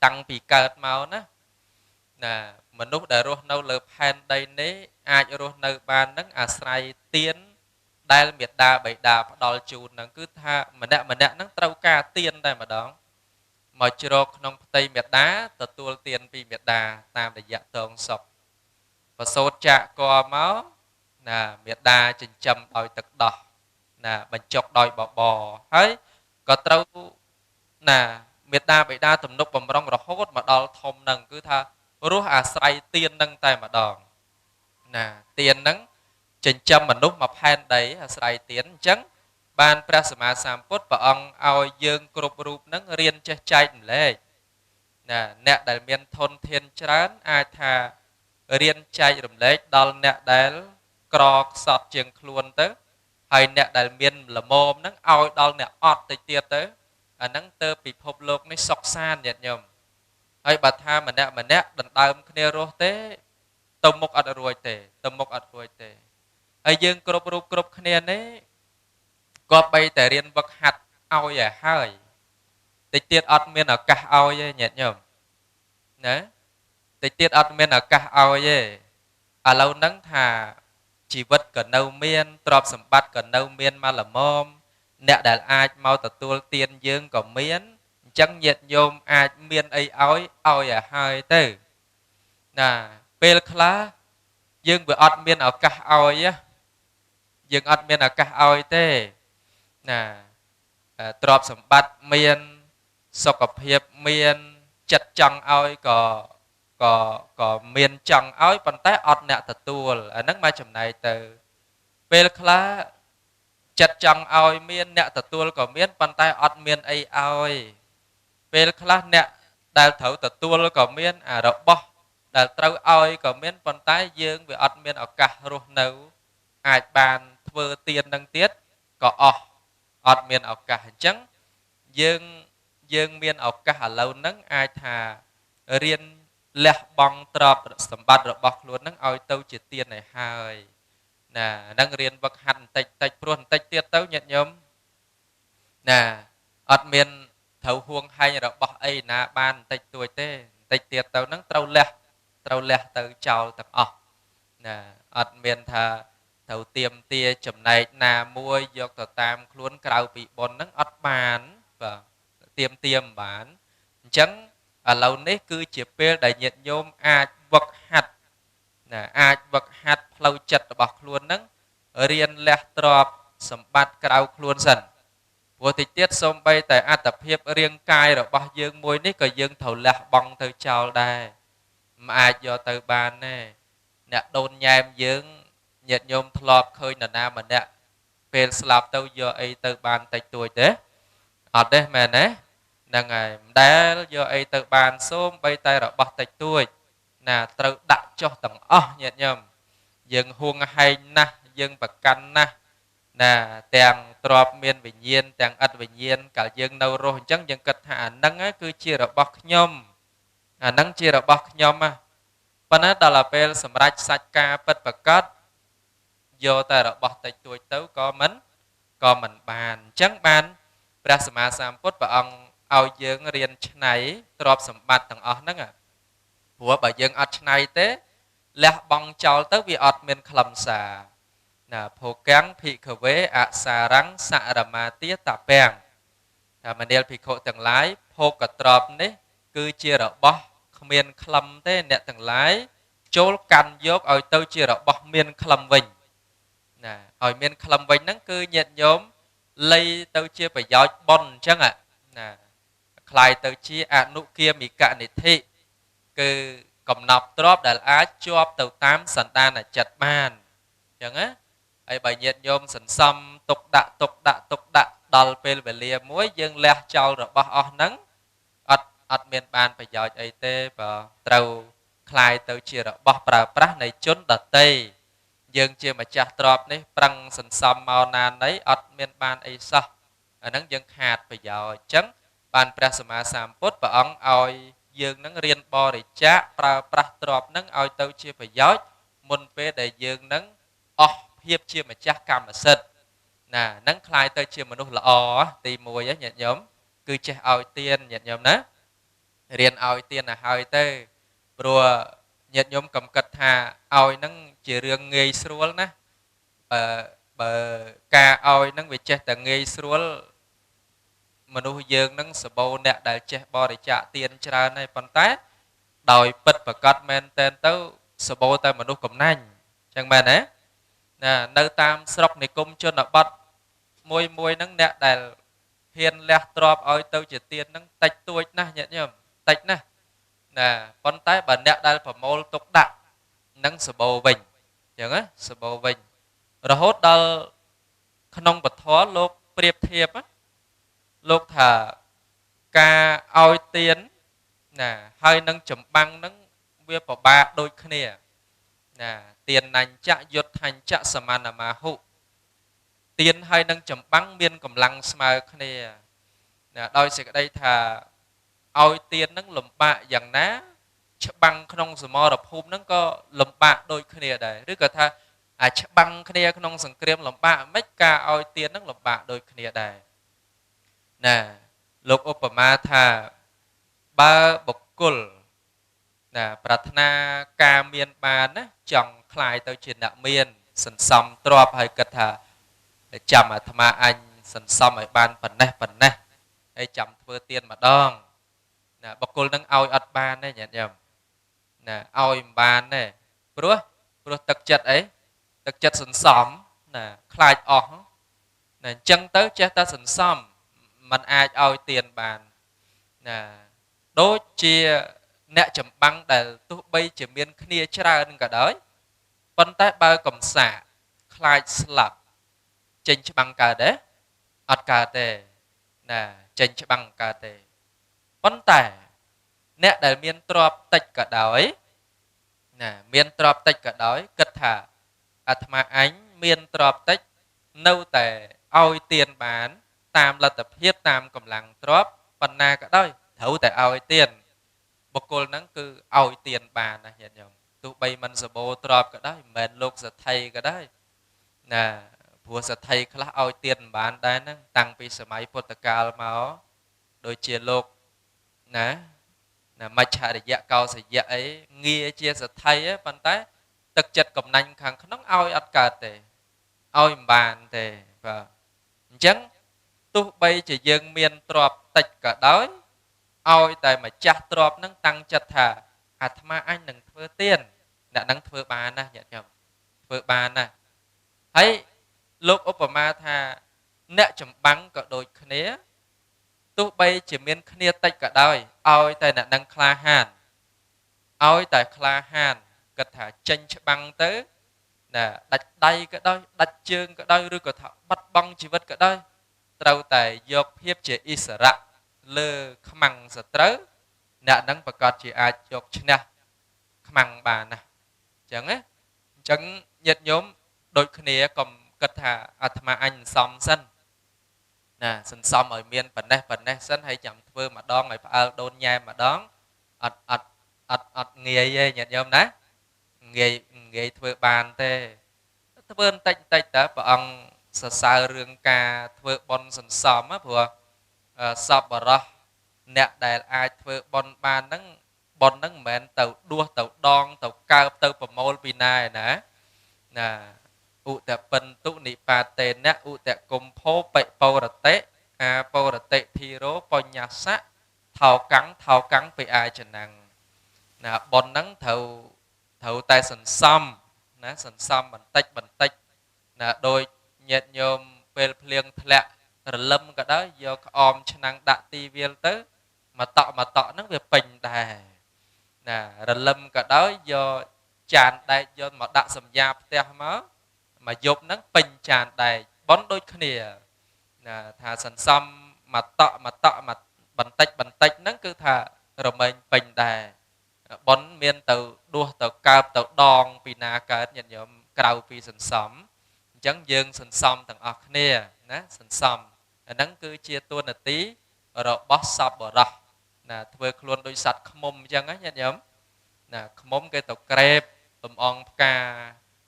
តាំងពីកើតមកណាមនុស្សដែលរស់នៅលើផែនដីនេះអាចរស់នៅបាននឹងអាស្រ័យទានដែលមេត្តាបិតាផ្ដល់ជូនហ្នឹងគឺថាម្នាក់ហ្នឹងត្រូវការទានតែម្ដងមកជ្រកក្នុងផ្ទៃមេត្តាទទួលទានពីមេត្តាតាមរយៈតងសុខប្រសូតចាក់កមកណាមេត្តាចិញ្ចឹមដោយទឹកដោះណាបញ្ចុកដោយបបរហើយក៏ត្រូវណាមេត្តាបិតាទំនុកបំរុងរហូតមកដល់ធំនឹងគឺថារស់អាស្រ័យទាននឹងតែម្ដងណាទាននឹងចិញ្ចឹមមនុស្សមកផែនដីអាស្រ័យទានអញ្ចឹងបានព្រះសម្មាសម្ពុទ្ធព្រះអង្គឲ្យយើងគ្រប់រូបនឹងរៀនចេះចែករំលែកណាអ្នកដែលមានធនធានច្រើនអាចថារៀនចែករំលែកដល់អ្នកដែលក្រខ្សត់ជាងខ្លួនទៅហើយអ្នកដែលមានល្មមហ្នឹងឲ្យដល់អ្នកអត់តិចទៀតទៅអាហ្នឹងទៅពិភពលោកនេះសុខសាន្តញាតិញោមហើយបើថាម្នាក់ដណ្ដើមគ្នារស់ទេទៅមុខអត់រួចទេហើយយើងគ្រប់រូបគ្រប់គ្នានេះក៏បីតែរៀនវឹកហាត់ឲ្យហើយតិចទៀតអត់មានឱកាសឲ្យទេញាតិញោមណាតិចទៀតអត់មានឱកាសឲ្យទេឥឡូវហ្នឹងថាជីវិតក៏នៅមានទ្រព្យសម្បត្តិក៏នៅមានមកល្មមអ្នកដែលអាចមកទទួលទានយើងក៏មានអញ្ចឹងញាតិញោមអាចមានអីឲ្យហើយទៅណា ពេលខ្លះយើងវាអត់មានឱកាសឲ្យយើងអត់មានឱកាសឲ្យទេណាទ្រព្យសម្បត្តិមានសុខភាពមានចិត្តចង់ឲ្យក៏មានចង់ឲ្យប៉ុន្តែអត់អ្នកទទួលអាហ្នឹងមកចំណែកទៅពេលខ្លះចិត្តចង់ឲ្យមានអ្នកទទួលក៏មានប៉ុន្តែអត់មានអីឲ្យពេលខ្លះអ្នកដែលត្រូវទទួលក៏មានអារបស់ដែលត្រូវឲ្យក៏មានប៉ុន្តែយើងវាអត់មានឱកាសរស់នៅអាចបានធ្វើទាននឹងទៀតក៏អត់មានឱកាសអញ្ចឹងយើងមានឱកាសឥឡូវហ្នឹងអាចថារៀនលះបង់ទ្រព្យសម្បត្តិរបស់ខ្លួនហ្នឹងឲ្យទៅជាទានឲ្យហើយណាហ្នឹងរៀនវឹកហាត់បន្តិចតិចព្រោះបន្តិចទៀតទៅញាតិញោមណាអត់មានត្រូវហួងហែងរបស់អីណាបានបន្តិចតួចទេបន្តិចទៀតទៅហ្នឹងត្រូវលះទៅចោលទាំងអស់ណាអត់មានថាត្រូវទៀមទាចំណែកណាមួយយកទៅតាមខ្លួនក្រៅពីបុណ្យហ្នឹងអត់បានបាទទៀមបានអញ្ចឹងឥឡូវនេះគឺជាពេលដែលញាតិញោមអាចវឹកហាត់ណាអាចវឹកហាត់ផ្លូវចិត្តរបស់ខ្លួនហ្នឹងរៀនលះទ្រព្យសម្បត្តិក្រៅខ្លួនសិនព្រោះតិចទៀតសូម្បីតែអត្តភាពរាងកាយរបស់យើងមួយនេះក៏យើងត្រូវលះបង់ទៅចោលដែរមិនអាចយកទៅបានទេអ្នកដូនញ៉ែមយើងញាតិញោមធ្លាប់ឃើញនរណាម្នាក់ពេលស្លាប់ទៅយកអីទៅបានតិចតួចទេអត់ទេមែនទេហ្នឹងហើយមិនដែលយកអីទៅបានសូម្បីតែរបស់តិចតួចណាត្រូវដាក់ចុះទាំងអស់ញាតិញោមយើងហួងហែងណាស់យើងប្រកាន់ណាស់ណាទាំងទ្របមានវិញ្ញាណទាំងឥតវិញ្ញាណកាលយើងនៅរស់អញ្ចឹងយើងគិតថាអាហ្នឹងគឺជារបស់ខ្ញុំអាហ្នឹងជារបស់ខ្ញុំប៉ុន្តែដល់ទៅពេលសម្រេចសាច់ការពិតប្រាកដយកតែរបស់តិចតួចទៅក៏មិនបានអញ្ចឹងបានព្រះសម្មាសម្ពុទ្ធព្រះអង្គឲ្យយើងរៀនច្នៃទ្រព្យសម្បត្តិទាំងអស់ហ្នឹងព្រោះបើយើងអត់ច្នៃទេលះបង់ចោលទៅវាអត់មានខ្លឹមសារណាភោកាំងភិក្ខវេអសារੰសរមាទាតពាំងថាមនាលភិក្ខុទាំងឡាយភោគទ្រព្យនេះគឺជារបស់គ្មានខ្លឹមទេអ្នកទាំងឡាយចូលកាន់យកឲ្យទៅជារបស់មានខ្លឹមវិញណាឲ្យមានខ្លឹមវិញហ្នឹងគឺញាតិញោមលៃទៅជាប្រយោជន៍បុណ្យអញ្ចឹងណាคล้ายទៅជាអនុគាមិកនិធិគឺកំណប់ទ្រព្យដែលអាចជាប់ទៅតាមសន្តានចិត្តបានអញ្ចឹងណាហើយបើញាតិញោមសន្សំទុកដាក់ដល់ពេលវេលាមួយយើងលះចោលរបស់អស់ហ្នឹងអត់មានបានប្រយោជន៍អីទេបើត្រូវคล้ายទៅជារបស់ប្រើប្រាស់នៃជនដតីយើងជាម្ចាស់ទ្រព្យនេះប្រឹងសន្សំមកណាណីអត់មានបានអីសោះអាហ្នឹងយើងខាតប្រយោជន៍អញ្ចឹងបានព្រះសម្មាសម្ពុទ្ធព្រះអង្គឲ្យយើងនឹងរៀនបរិច្ចាគប្រើប្រាស់ទ្រព្យនឹងឲ្យទៅជាប្រយោជន៍មុនពេលដែលយើងនឹងអស់ភាពជាម្ចាស់កម្មសិទ្ធិណានឹងคล้ายទៅជាមនុស្សល្អទី1ញាតិញោមគឺចេះឲ្យទានញាតិញោមណារៀនឲ្យទានទៅហើយទៅព្រោះញាតិញោមកុំគិតថាឲ្យនឹងជារឿងងាយស្រួលណាបើការឲ្យនឹងវាចេះតែងាយស្រួលមនុស្សយើងនឹងសបោអ្នកដែលចេះបរិច្ចាគទានច្រើនហើយប៉ុន្តែដោយពិតប្រកបមែនតែនទៅសបោតែមនុស្សកំណាញ់ចឹងមែនទេណានៅតាមស្រុកនិគមជនបទមួយហ្នឹងអ្នកដែលហ៊ានលះទ្រព្យឲ្យទៅជាទានហ្នឹងតិចតួចណាស់ញាតិញោមតិចណាស់ណាប៉ុន្តែបើអ្នកដែលប្រមូលទុកដាក់នឹងសបោវិញអញ្ចឹងណាសបោវិញរហូតដល់ក្នុងពធលោកប្រៀបធៀបលោកថាការឲ្យទានណាហើយនឹងចម្បាំងនឹងវាពិបាកដូចគ្នាណាទានណញ្ចយុទ្ធញ្ចសមានមាហុទានហើយនឹងចម្បាំងមានកម្លាំងស្មើគ្នាណាដោយសេចក្តីថាឲ្យទាននឹងលំបាកយ៉ាងណាច្បាំងក្នុងសមរភូមិនឹងក៏លំបាកដូចគ្នាដែរឬក៏ថាអាច្បាំងគ្នាក្នុងសង្គ្រាមលំបាកមិនការឲ្យទាននឹងលំបាកដូចគ្នាដែរណាលោកឧបមាថាបើបុគ្គលណាប្រាថ្នាការមានបានណាចង់คลายទៅជាអ្នកមានសន្សំទ្រព្យហើយគិតថាចាំអាត្មាអញសន្សំឲ្យបានប៉ុណ្ណេះហើយចាំធ្វើទានម្ដងណាបុគ្គលនឹងឲ្យអត់បានទេញាតិញោម ណាឲ្យមិនបានទេព្រោះទឹកចិត្តអីទឹកចិត្តសន្សំណាខ្លាចអស់ណាអញ្ចឹងទៅចេះតែសន្សំมันអាចឲ្យទានបានណាដូចជាអ្នកចម្បាំងដែលទោះបីជាមានគ្នាច្រើនក៏ដោយប៉ុន្តែបើកំសាកខ្លាចស្លាប់ចេញច្បាំងកើតទេអត់កើតទេណាចេញច្បាំងកើតទេប៉ុន្តែអ្នកដែលមានទ្រព្យតិចក៏ដោយណាមានទ្រព្យតិចក៏ដោយគិតថាអាត្មាអញមានទ្រព្យតិចនៅតែឲ្យទានបានតាមលទ្ធភាពតាមកម្លាំងទ្រព្យប៉ុណ្ណាក៏ដោយត្រូវតែឲ្យទានបុគ្គលហ្នឹងគឺឲ្យទានបានណាញាតិញោមទោះបីមិនសបោទ្រព្យក៏ដោយមិនមែនលោកសទ្ធិក៏ដោយណាព្រោះសទ្ធិខ្លះឲ្យទានមិនបានដែរហ្នឹងតាំងពីសម័យពុទ្ធកាលមកដូចជាលោកណាមច្ឆរិយៈកោសយៈអីងារជាសទ្ធិប៉ុន្តែទឹកចិត្តកំណាញ់ខាងក្នុងឲ្យអត់កើតទេឲ្យមិនបានទេបាទអញ្ចឹងទោះបីជាយើងមានទ្រព្យតិចក៏ដោយឲ្យតែម្ចាស់ទ្រព្យនឹងតាំងចិត្តថាអាត្មាអញនឹងធ្វើទានអ្នកនឹងធ្វើបានណាញាតិញោមធ្វើបានណាហើយលោកឧបមាថាអ្នកចម្បាំងក៏ដូចគ្នាទោះបីជាមានគ្នាតិចក៏ដោយឲ្យតែអ្នកនឹងក្លាហានឲ្យតែក្លាហានគិតថាចេញច្បាំងទៅណាដាច់ដៃក៏ដោយដាច់ជើងក៏ដោយឬក៏ថាបាត់បង់ជីវិតក៏ដោយត្រូវតែយកភាពជាអិសរៈលើខ្មាំងសត្រូវអ្នកនឹងប្រកាសជាអាចយកឈ្នះខ្មាំងបានណាអញ្ចឹងណាអញ្ចឹងញាតិញោមដូចគ្នាកុំគិតថាអាត្មាអញសំសិនណាសន្សំឲ្យមានប៉ុណ្ណេះសិនហើយចាំធ្វើម្ដងឲ្យផ្អើលដូនញ៉ែម្ដងអត់ងាយទេញាតិញោមណាងាយធ្វើបានទេធ្វើបន្តិចតើព្រះអង្គសរសើររឿងការធ្វើបុណ្យសន្សំព្រោះសពបរោះអ្នកដែលអាចធ្វើបុណ្យបានហ្នឹងបុណ្យហ្នឹងមិនមែនទៅដួសទៅដងទៅកើបទៅប្រមូលពីណាឯណាណាឧតពិន្ទុនិបាតេនៈឧតកុំភោបិពរតិអាពរតិធីរោបញ្ញសៈថោកាំងពីអាចនាំងណាបុណ្យហ្នឹងត្រូវតែសន្សំណាសន្សំបន្តិចណាដោយញាតិញោមពេលភ្លៀងធ្លាក់រលឹមក៏ដោយយកក្អមឆ្នាំងដាក់ទីវាលទៅមកតក់ហ្នឹងវាពេញដែរណារលឹមក៏ដោយយកចានដែកយកមកដាក់សម្យាផ្ទះមកយប់ហ្នឹងពេញចានដែកបន់ដូចគ្នាណាថាសន្សំមកតក់បន្តិចហ្នឹងគឺថារមែងពេញដែរបន់មានទៅដួសទៅកើបទៅដងពីណាកើតញាតិញោមក្រៅពីសន្សំអញ្ចឹងយើងសន្សំទាំងអស់គ្នាណាសន្សំអាហ្នឹងគឺជាតួនាទីរបស់សប្បុរសណាធ្វើខ្លួនដូចសត្វឃ្មុំអញ្ចឹងណាញាតិញោមណាឃ្មុំគេទៅក្រេបលំអងផ្កា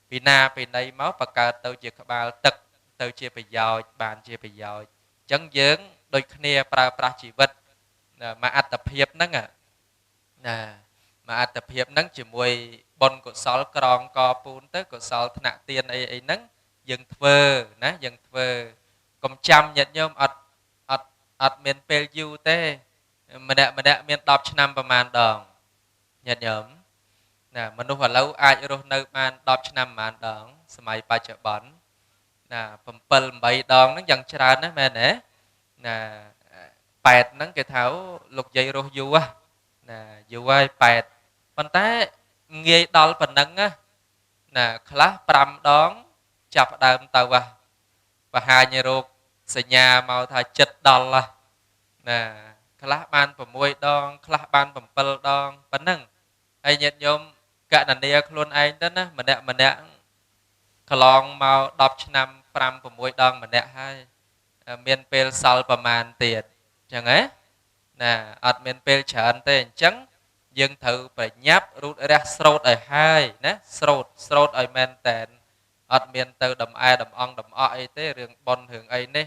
ពីណាពីណីមកបង្កើតទៅជាក្បាលទឹកទៅជាប្រយោជន៍បានជាប្រយោជន៍អញ្ចឹងយើងដូចគ្នាប្រើប្រាស់ជីវិតមកអត្តភាពហ្នឹងណាមកអត្តភាពហ្នឹងជាមួយបុណ្យកុសលក្រងកពូនទៅកុសលថ្នាក់ទានអីហ្នឹងយើងធ្វើណាយើងធ្វើកុំចាំញាតិញោមអត់មានពេលយូរទេម្នាក់មាន10ឆ្នាំប្រហែលដងញាតិញោមណាមនុស្សឥឡូវអាចរស់នៅបាន10ឆ្នាំប្រហែលដងសម័យបច្ចុប្បន្នណា7 8ដងហ្នឹងយ៉ាងច្រើនណាស់មែនទេណា8ហ្នឹងគេថាលោកយាយរស់យូរណាយូរហើយ8ប៉ុន្តែងាយដល់ប៉ុណ្ណឹងណាខ្លះ5ដងចាប់ដើមទៅបរហាញរោគសញ្ញាមកថាចិត្តដល់ណាខ្លះបាន6ដងខ្លះបាន7ដងប៉ុណ្ណឹងហើយញាតិញោមកណនាខ្លួនឯងទៅណាម្នាក់កន្លងមក10ឆ្នាំ5 6ដងម្នាក់ហើយមានពេលសល់ប្រមាណទៀតអញ្ចឹងណាអត់មានពេលច្រើនទេអញ្ចឹងយើងត្រូវប្រញាប់រូតរះស្រោតឲ្យហើយណាស្រោតឲ្យមែនតែនអត់មានទៅដំអែដំអក់អីទេរឿងប៉ុនរឿងអីនេះ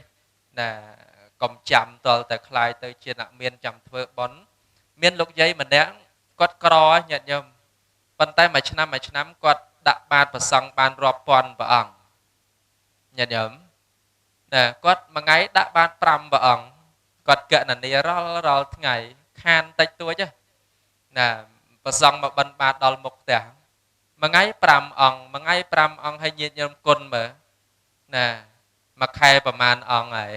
ណាកុំចាំតលតែខ្លាយទៅជាអ្នកមានចាំធ្វើប៉ុនមានលោកយាយម្នាក់គាត់ក្រញាតិញោមប៉ុន្តែមួយឆ្នាំគាត់ដាក់បាតប្រសង់បានរាប់ពាន់ព្រះអង្គញាតិញោមណាគាត់មួយថ្ងៃដាក់បាត5ព្រះអង្គគាត់កណនារាល់ថ្ងៃខានតិចតួចណា ប្រសងមកបិណ្ឌបាតដល់មុខផ្ទះមួយថ្ងៃ5អង្គមួយថ្ងៃ5អង្គឲ្យញាតិញោមគុណមើលណាមួយខែប្រមាណអង្គហើយ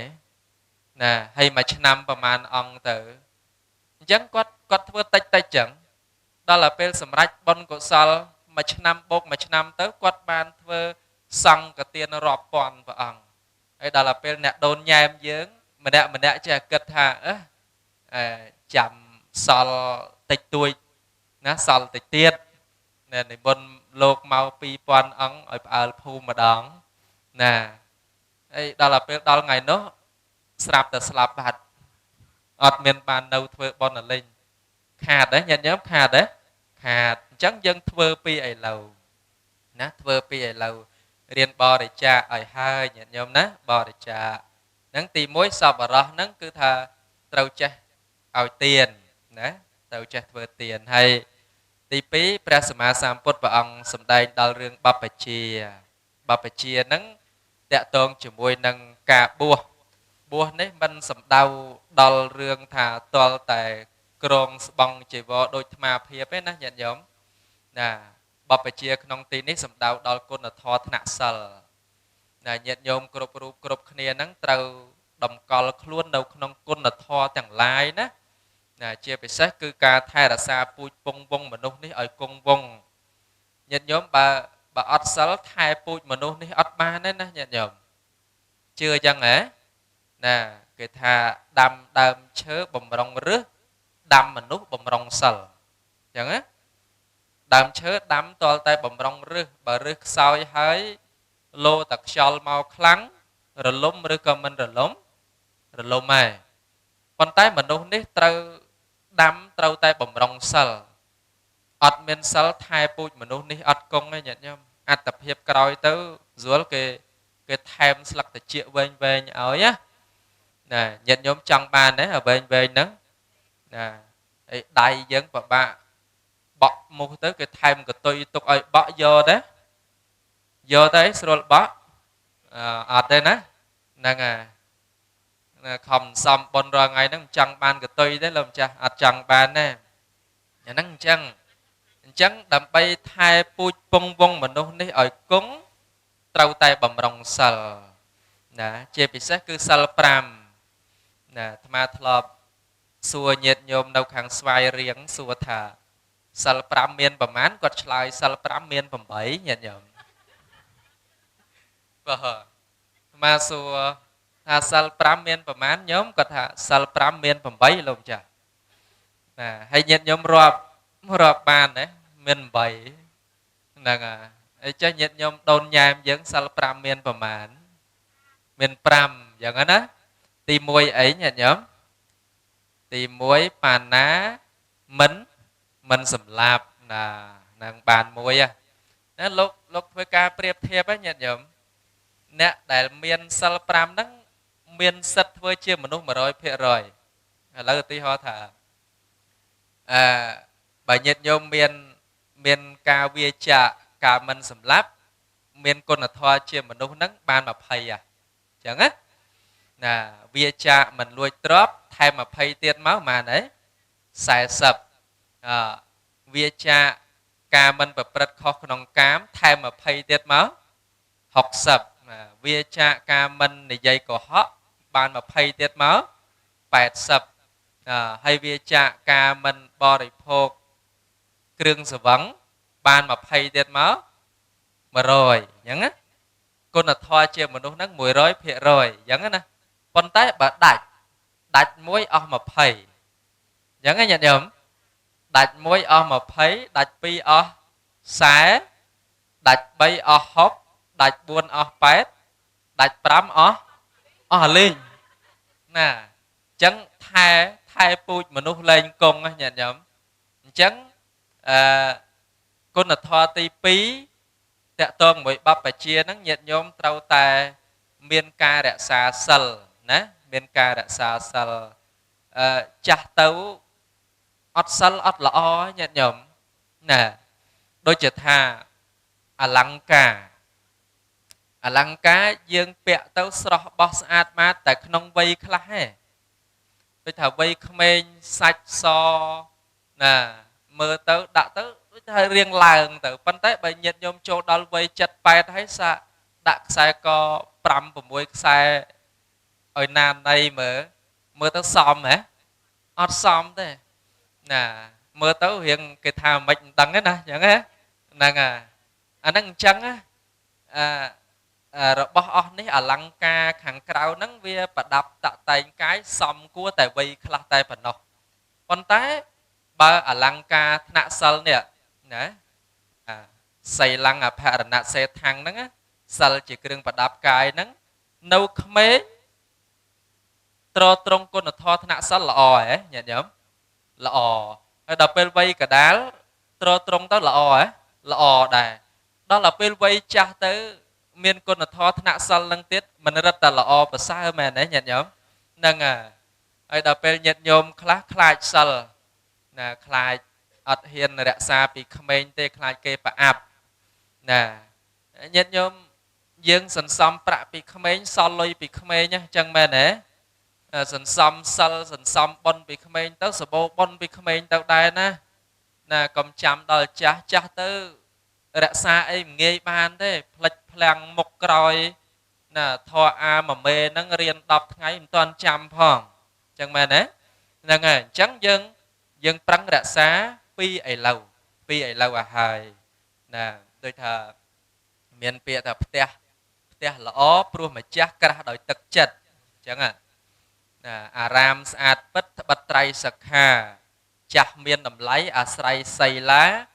ណាហើយមួយឆ្នាំប្រមាណអង្គទៅអញ្ចឹងគាត់ធ្វើតិចតិចចឹងដល់ទៅពេលសម្រេចបុណ្យកុសលមួយឆ្នាំបូកមួយឆ្នាំទៅគាត់បានធ្វើសង្ឃទានរាប់ពាន់ព្រះអង្គហើយដល់ទៅពេលអ្នកដូនញ៉ែមយើងម្នាក់ចេះគិតថាចាំសល់តិចតួចណាសល់តិចទៀតនិមន្តលោកមក2000អង្គឲ្យផ្អើលភូមិម្ដងណាហើយដល់ទៅពេលដល់ថ្ងៃនោះស្រាប់តែស្លាប់បាត់អត់មានបាននៅធ្វើបុណ្យលេងខាតញាតិញោមខាតខាតអញ្ចឹងយើងធ្វើពីឥឡូវណាធ្វើពីឥឡូវរៀនបរិច្ចាគឲ្យហើយញាតិញោមណាបរិច្ចាគហ្នឹងទី1សប្បុរសហ្នឹងគឺថាត្រូវចេះឲ្យទានណាត្រូវចេះធ្វើទានហើយទី2ព្រះសម្មាសម្ពុទ្ធព្រះអង្គសម្ដែងដល់រឿងបព្វជិហ្នឹងតកតងជាមួយនឹងការបួសនេះមិនសំដៅដល់រឿងថាតលតែក្រងស្បង់ជីវរដូចថ្មភាពទេណាញាតិញោមណាបព្វជិក្នុងទីនេះសំដៅដល់គុណធម៌ថ្នាក់សិលណាញាតិញោមគ្រប់រូបគ្រប់គ្នាហ្នឹងត្រូវតម្កល់ខ្លួននៅក្នុងគុណធម៌ទាំងឡាយណាជាពិសេសគឺការថែរក្សាពូជពងវងមនុស្សនេះឲ្យគង់វង្សញាតិញោមបើអត់សិលថែពូជមនុស្សនេះអត់បានទេណាញាតិញោមជឿអញ្ចឹងហ៎ណាគេថាដាំដើមឈើបំរុងឫសដាំមនុស្សបំរុងសិលអញ្ចឹងណាដើមឈើដាំតលតែបំរុងឫសបើឫសខ្សោយហើយលោតែខ្យល់មកខ្លាំងរលំឬក៏មិនរលំហើយប៉ុន្តែមនុស្សនេះត្រូវដាំត្រូវតែបំរុងសិលអត់មានសិលថែពូជមនុស្សនេះអត់គង់ទេញាតិញោមអត្តភាពក្រោយទៅស្រួលគេថែមស្លឹកត្រចៀកវែងឲ្យណាញាតិញោមចង់បានទេវែងហ្នឹងណាហើយដៃយើងពិបាកបក់មុខទៅគេថែមកតុយទុកឲ្យបក់យកទៅស្រួលបក់អត់ទេណាហ្នឹងហើយខំសំបុនរាល់ថ្ងៃហ្នឹងមិនចង់បានកតុយទេលោកម្ចាស់អត់ចង់បានទេអាហ្នឹងអញ្ចឹងដើម្បីថែពូជពងវងមនុស្សនេះឲ្យគង់ត្រូវតែបំរុងសិលណាជាពិសេសគឺសិល5ណាអាត្មាធ្លាប់សួរញាតិញោមនៅខាងស្វាយរៀងសួរថាសិល5មានប្រមាណគាត់ឆ្លើយសិល5មាន8ញាតិញោមបាទអាត្មាសួរថាសិល5មានប្រមាណញោមគាត់ថាសិល5មាន8លោកម្ចាស់ណាហើយញាតិញោមរាប់បានណាមាន8ហ្នឹងហើយចេះញាតិញោមដូនញ៉ែមយើងសិល5មានប្រមាណមាន5អញ្ចឹងណាទី1អីញាតិញោមទី1បាណាមិនសម្លាប់ណានឹងបានមួយណាលោកធ្វើការប្រៀបធៀបហ្នឹងញាតិញោមអ្នកដែលមានសិល5ហ្នឹងមានសិទ្ធធ្វើជាមនុស្ស 100% ឥឡូវឧទាហរណ៍ថាបើញាតិញោមមានការវាចាកការមិនសម្លាប់មានគុណធម៌ជាមនុស្សហ្នឹងបាន20អញ្ចឹងណាវាចាកមិនលួចទ្រព្យថែម20ទៀតមកប៉ុន្មាន40វាចាកការមិនប្រព្រឹត្តខុសក្នុងកាមថែម20ទៀតមក60វាចាកការមិននិយាយកុហកបាន20ទៀតមក80ហើយវាចាកការមិនបរិភោគគ្រឿងស្រវឹងបាន20ទៀតមក100អញ្ចឹងណាគុណធម៌ជាមនុស្សហ្នឹង 100% អញ្ចឹងណាប៉ុន្តែបើដាច់មួយអស់20អញ្ចឹងណាញាតិញោមដាច់មួយអស់20ដាច់2អស់40ដាច់3អស់60ដាច់4អស់8ដាច់5អស់លេងណាអញ្ចឹងថែពូជមនុស្សលែងគង់ណាញាតិញោមអញ្ចឹងគុណធម៌ទី2តកតងមួយបព្វជិហ្នឹងញាតិញោមត្រូវតែមានការរក្សាសិលណាមានការរក្សាសិលចាស់ទៅអត់សិលអត់ល្អញាតិញោមណាដូចជាថាអលង្ការយើងពាក់ទៅស្រស់បោះស្អាតមកតែក្នុងវ័យខ្លះទេដូចថាវ័យក្មេងសាច់សណា mơ tới đã tới hơi riêng làng tới phân tế bởi nhiệt nhôm châu đal vây chật bẹt hay xa đã sai có pram của môi sai ở nam đây mơ tới xóm hả ọt xóm thế nè mơ tới hiện cái thà mệnh đắng ấy nè chẳng á nàng anh đang chăng á rồi bỏ ọt này ở lăng ca khẳng krau nắng vía bà đập tạ tay cái xóm của tại vì khla tay phần nọ phân tế bà ở lăng ca nạ sal nè nè xây lăng ở phạ nạ xe thang nắng á sal chỉ kêu bà đập cái nắng nâu khmế trò trong con thọ nạ sal là ấy nhận nhớ là đập bên vây cả đá trò trong đó là đà đó là bên vây cha tới miền con thọ nạ sal lăng tiết mình rất là và xa hơn mà đấy nhận nhớ nâng ở đập bên nhận nhôm khai sal nè khai ọt hiền rạ xa bị khmênh tê khai kê bà ạp nè nhận nhôm dương sẵn xóm bạ bị khmênh so lôi bị khmênh nhá chẳng mẹ nè sẵn xóm sal sẵn xóm bon bị khmênh tớ sổ bô bon bị khmênh tớ đài nè nè cầm chăm đòi chá tớ rạ xa ấy nghe bàn thế plạch plang mục rồi nè thọ mà mê nâng riêng đọc ngay toàn chăm phong chẳng mẹ nè nè chẳng dân prăng rạ xá pi ấy lâu hài nè đôi thờ miền bìa thờ pteh lõ pru mà chắc cả đòi tật chật chẳng nè aram sát bật trai sạc hà chặt miền đầm lấy sài xây lá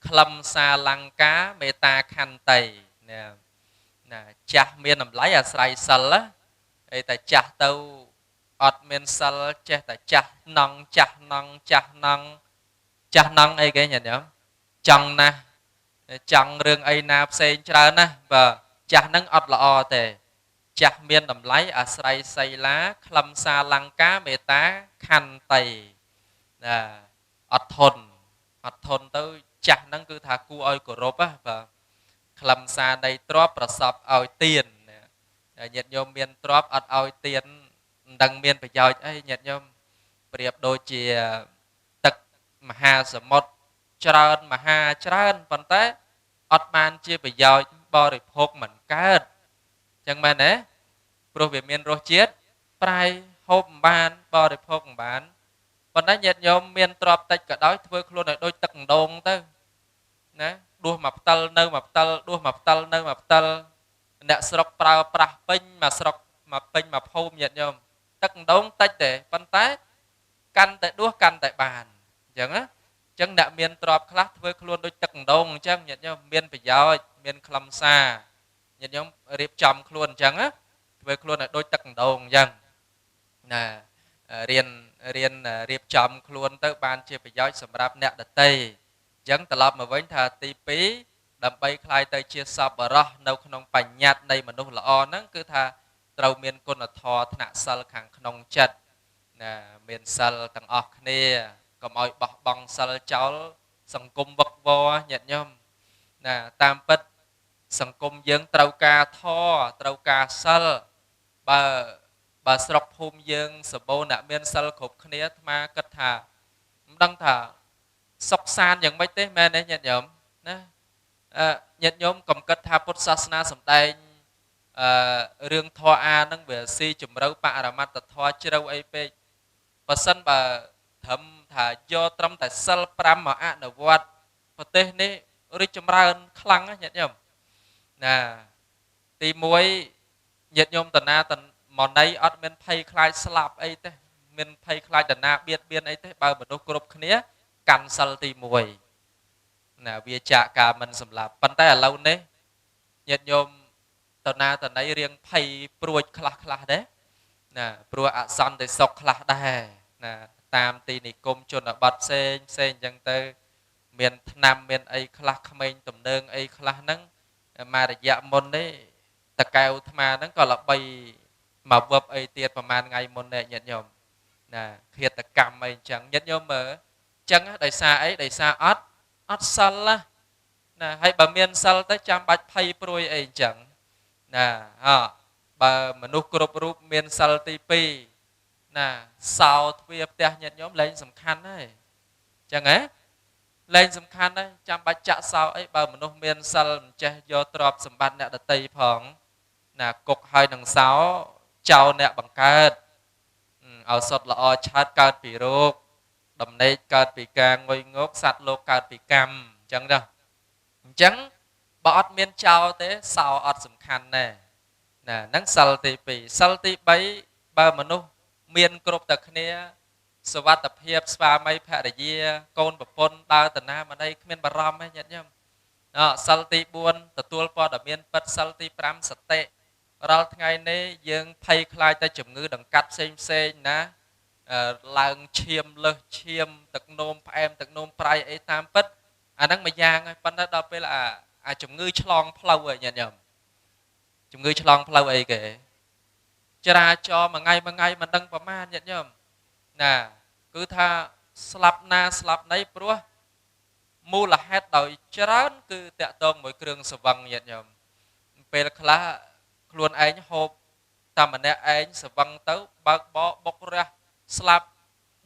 khâm sa lăng cá meta khăn tây nè chặt miền đầm lấy sài sal á ấy tại chặt tàu ọt miền sal che tại chặt nong ấy cái nhận nhớ chong na chong rương ấy na sen trơn na và chặt nâng ọt lọ tề chặt miền đầm lấy sài xây lá khâm sa lăng cá meta khăn tây nè ọt thôn tới chặt nâng cứ thà cu oi của rộp á và khâm sa đây trọp và sập oi tiền nhiệt nhôm miền trọp ọt oi tiền đằng miền phải giỏi ấy nhiệt nhôm điệp đôi chìa tật mà hà sờ một trơn mà hà trơn phần té ọt man chia phải giỏi bò để hộp mình cá chẳng mà nè pro về miền rô chết prai hộp bàn bò để hộp bàn còn đã nhiệt nhôm miền trọp tách cả đói thôi luôn ở đôi tầng đồn tới nè đua mập tơ nơi mập tơ nè sọc pra pin mà sọc mà pin mà hôm nhiệt nhôm tầng đồn tách để phân té căn tại đua căn tại bàn chẳng á chẳng đã miền trọp khác thôi luôn đôi tầng đồn chẳng nhiệt nhôm miền phải giỏi miền khăm xa nhiệt nhôm riệp chầm luôn chẳng á với luôn ở đôi tầng đồn chẳng nè riêng riệp chậm luôn tới ban chia phải giỏi sầm rạp nẹt đặt tây dẫn tập lập mà với thà tí pí đầm bay khai tới chia sập bờ rọ nâu không bành nhạt đây mà nô là o nắng cứ thà trâu miền côn là thò thạ sal khang không chật nè miền sal tầng ọc nè còn mọi bọc bằng sal cháu sòng cung vật vo nhật nhom nè tam bích sòng cung dân trâu ca sal bà sọc hôm dương sờ bô nạ miền sal khục khné mà cất thà đăng thà sọc san những mấy tế men đấy nhật nhom nè nhật nhom cầm cất thà Phật Sasna sầm tay riêng thọ nâng về si chùm râu bạ ra mặt thọ chđâu ấy pe và sân bà thầm thà do trong tại sal pram mà nở vọt và tê này ri chùm ra khăng á nhật nhom nè tì muối nhật nhom tần na tần mòn đây ọt men phay khai slap ấy thế men phay khai tần na biên ấy thế bà mình đâu cướp khné căn sal tì muối nè bia chạ cả mình sầm lạp bàn tay ở lâu nè nhật nhom tần ấy riêng phay pruôi khla đấy nè pruôi san để sọc khla đây nè tam tì nị cung chôn ở bát sen chẳng tới miền nam miền ấy khla khmênh tầm nương ấy khla nắng mà để dạ môn đấy ta cao mà nó còn là bay mà vấp ấy tiệt mà man ngày môn này nhận nhom nè khiết ta cầm ấy chẳng nhận nhom mở chẳng đại xa ấy đại xa ớt sal á nè hay bà miền sal tới trăm bạch phay pruôi ấy chẳng nè bà mà nô cướp rúp miền sal tivi nè sao thuê tè nhận nhóm lấy sầm khăn đấy chẳng ấy lênសំខាន់đấyចាំបាច់ចាក់សោអីបើមនុស្សមានសិលមិនចេះយកទ្រព្យសម្បត្តិអ្នកដតីផងណាគុកហើយនឹងសោចោលអ្នកបង្កើតឲ្យសុទ្ធល្អឆើតកើតពីរោគដំណេកកើតពីការងុយងោកសត្វលោកកើតពីកម្មអញ្ចឹងទៅអញ្ចឹងបើអត់មានចោលទេសោអត់សំខាន់ណាហ្នឹងសិលទី2សិលទី3បើមនុស្សមានគ្រប់តែគ្នាសុវត្ថិភាពស្វាមីភរិយាកូនប្រពន្ធដើរតាណាម្ដីគ្មានបារម្ភទេញាតិញោមសិលទី4ទទួលព័ត៌មានពិតសិលទី5សតិរាល់ថ្ងៃនេះយើងភ័យខ្លាចតែជំងឺដង្កាត់ផ្សេងណាឡើងឈាមលើសឈាមទឹកនោមផ្អែមទឹកនោមប្រៃអីតាមពិតអាហ្នឹងមួយយ៉ាងហើយប៉ុន្តែដល់ពេលអាជំងឺឆ្លងផ្លូវហ្នឹងញាតិញោមជំងឺឆ្លងផ្លូវអីគេចរាចរណ៍មួយថ្ងៃមិនដឹងប្រមាណញាតិញោមណាគឺថាស្លាប់ណាស្លាប់ណីព្រោះមូលហេតុដោយច្រើនគឺតាក់ទងមួយគ្រឿងសង្វឹងញាតិញោមពេលខ្លះខ្លួនឯងហូបតែម្នាក់ឯងសង្វឹងទៅបើកបោបុករះស្លាប់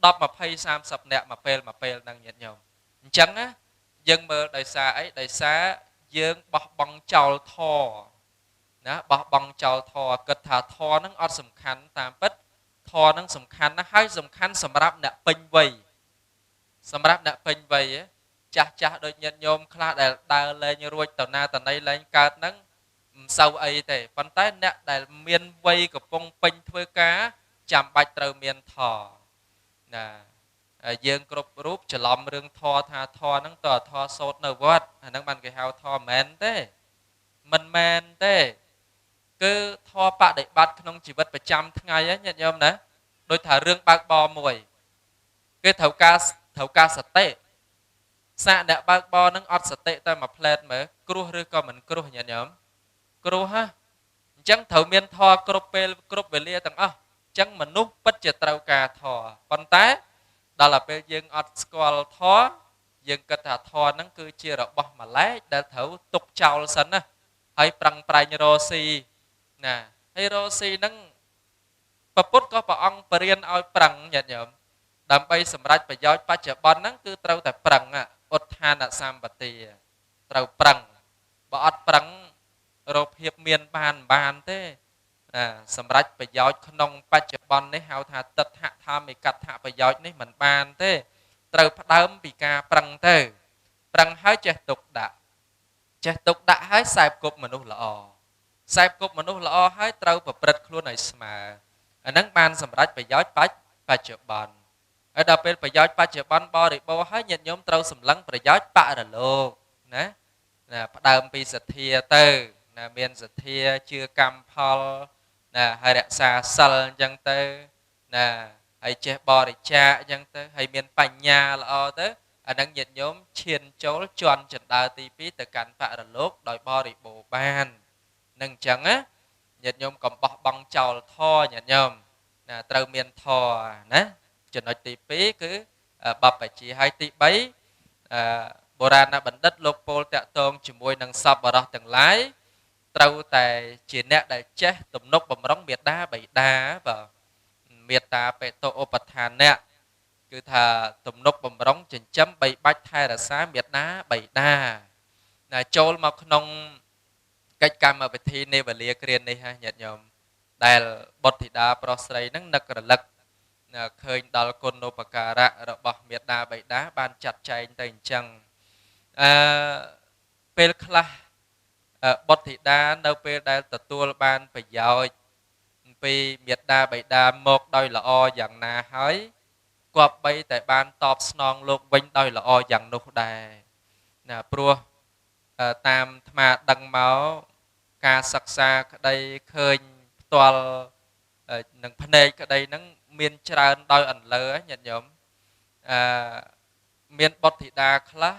10 20 30នាក់មួយពេលហ្នឹងញាតិញោមអញ្ចឹងណាយើងមើលដោយសារអីដោយសារយើងបោះបង់ចោលធម៌ណាបោះបង់ចោលធម៌គិតថាធម៌ហ្នឹងអត់សំខាន់តាមពិតធម៌ហ្នឹងសំខាន់ណាស់ហើយសំខាន់សម្រាប់អ្នកពេញវ័យសម្រាប់អ្នកពេញវ័យចាស់ដូចញាតិញោមខ្លះដែលដើរលេងរួចតណាតណីលេងកើតហ្នឹងមិនសូវអីទេប៉ុន្តែអ្នកដែលមានវ័យកំពុងពេញធ្វើការចាំបាច់ត្រូវមានធម៌ណាយើងគ្រប់រូបច្រឡំរឿងធម៌ថាធម៌ហ្នឹងតើធម៌សូត្រនៅវត្តអាហ្នឹងបានគេហៅធម៌មែនទេមិនមែនទេគឺធម៌បដិបត្តិក្នុងជីវិតប្រចាំថ្ងៃហ្នឹងញាតិញោមណាដូចថារឿងបើកបរមួយគេត្រូវការសតិសាកអ្នកបើកបរហ្នឹងអត់សតិតែមួយផ្លែតមើលគ្រោះឬក៏មិនគ្រោះញាតិញោមគ្រោះហ៎អញ្ចឹងត្រូវមានធម៌គ្រប់ពេលគ្រប់វេលាទាំងអស់អញ្ចឹងមនុស្សពិតជាត្រូវការធម៌ប៉ុន្តែដល់ទៅពេលយើងអត់ស្គាល់ធម៌យើងគិតថាធម៌ហ្នឹងគឺជារបស់ម្លែកដែលត្រូវទុកចោលសិនណាហើយប្រឹងប្រែងរកស៊ីណាហើយរកស៊ីហ្នឹងព្រះពុទ្ធក៏ព្រះអង្គបរៀនឲ្យប្រឹងញាតិញោមដើម្បីសម្រេចប្រយោជន៍បច្ចុប្បន្នហ្នឹងគឺត្រូវតែប្រឹងឧទ្ធានសម្បទាត្រូវប្រឹងបើអត់ប្រឹងរកភាពមានបានទេសម្រាប់ប្រយោជន៍ក្នុងបច្ចុប្បន្ននេះហៅថាទិដ្ឋធម្មិកដ្ឋប្រយោជន៍នេះមិនបានទេត្រូវផ្ដើមពីការប្រឹងទៅប្រឹងហើយចេះទុកដាក់ហើយខ្សែគប់មនុស្សល្អខ្សែគប់មនុស្សល្អហើយត្រូវប្រព្រឹត្តខ្លួនឲ្យស្មើអាហ្នឹងបានសម្រាប់ប្រយោជន៍បច្ចុប្បន្នហើយដល់ពេលប្រយោជន៍បច្ចុប្បន្នបរិបូរណ៍ហើយញាតិញោមត្រូវសម្លឹងប្រយោជន៍បរលោកណាផ្ដើមពីសទ្ធាទៅណាមានសទ្ធាជឿកម្មផលណាហើយរក្សាសិលអញ្ចឹងទៅណាហើយចេះបរិច្ចាគអញ្ចឹងទៅហើយមានបញ្ញាល្អទៅអានឹងញាតិញោមឈានចូលជន់ចន្ទើទី2ទៅកាន់បរលោកដោយបរិបូរណ៍បាននឹងអញ្ចឹងណាញាតិញោមកុំបោះបង់ចោលធម៌ញាតិញោមណាត្រូវមានធម៌ណាចំណុចទី2គឺបព្វជិហើយទី3បុរាណបណ្ឌិតលោកពោលតាក់ទងជាមួយនឹងសពបរោះទាំងឡាយត្រូវតែជាអ្នកដែលចេះទំនុកបំរុងមេត្តាបិតាបាទមេត្តាបេតុឧបដ្ឋានៈគឺថាទំនុកបំរុងចិញ្ចឹមបីបាច់ថែរក្សាមេត្តាបិតាណាចូលមកក្នុងកិច្ចកម្មវិធីនេវលាគ្រានេះញាតិញោមដែលបុត្រធីតាប្រុសស្រីហ្នឹងនឹករលឹកឃើញដល់គុណូបការៈរបស់មេត្តាបិតាបានចាត់ចែងទៅអញ្ចឹងពេលខ្លះបុត្រធីតានៅពេលដែលទទួលបានប្រយោជន៍ពីមេត្តាបិតាមកដោយល្អយ៉ាងណាហើយគប្បីតែបានតបស្នងលោកវិញដោយល្អយ៉ាងនោះដែរណាព្រោះតាមអាត្មាដឹងមកការសិក្សាក្តីឃើញផ្ទាល់នឹងភ្នែកក្តីហ្នឹងមានច្រើនដោយអន្លើញាតិញោមមានបុត្រធីតាខ្លះ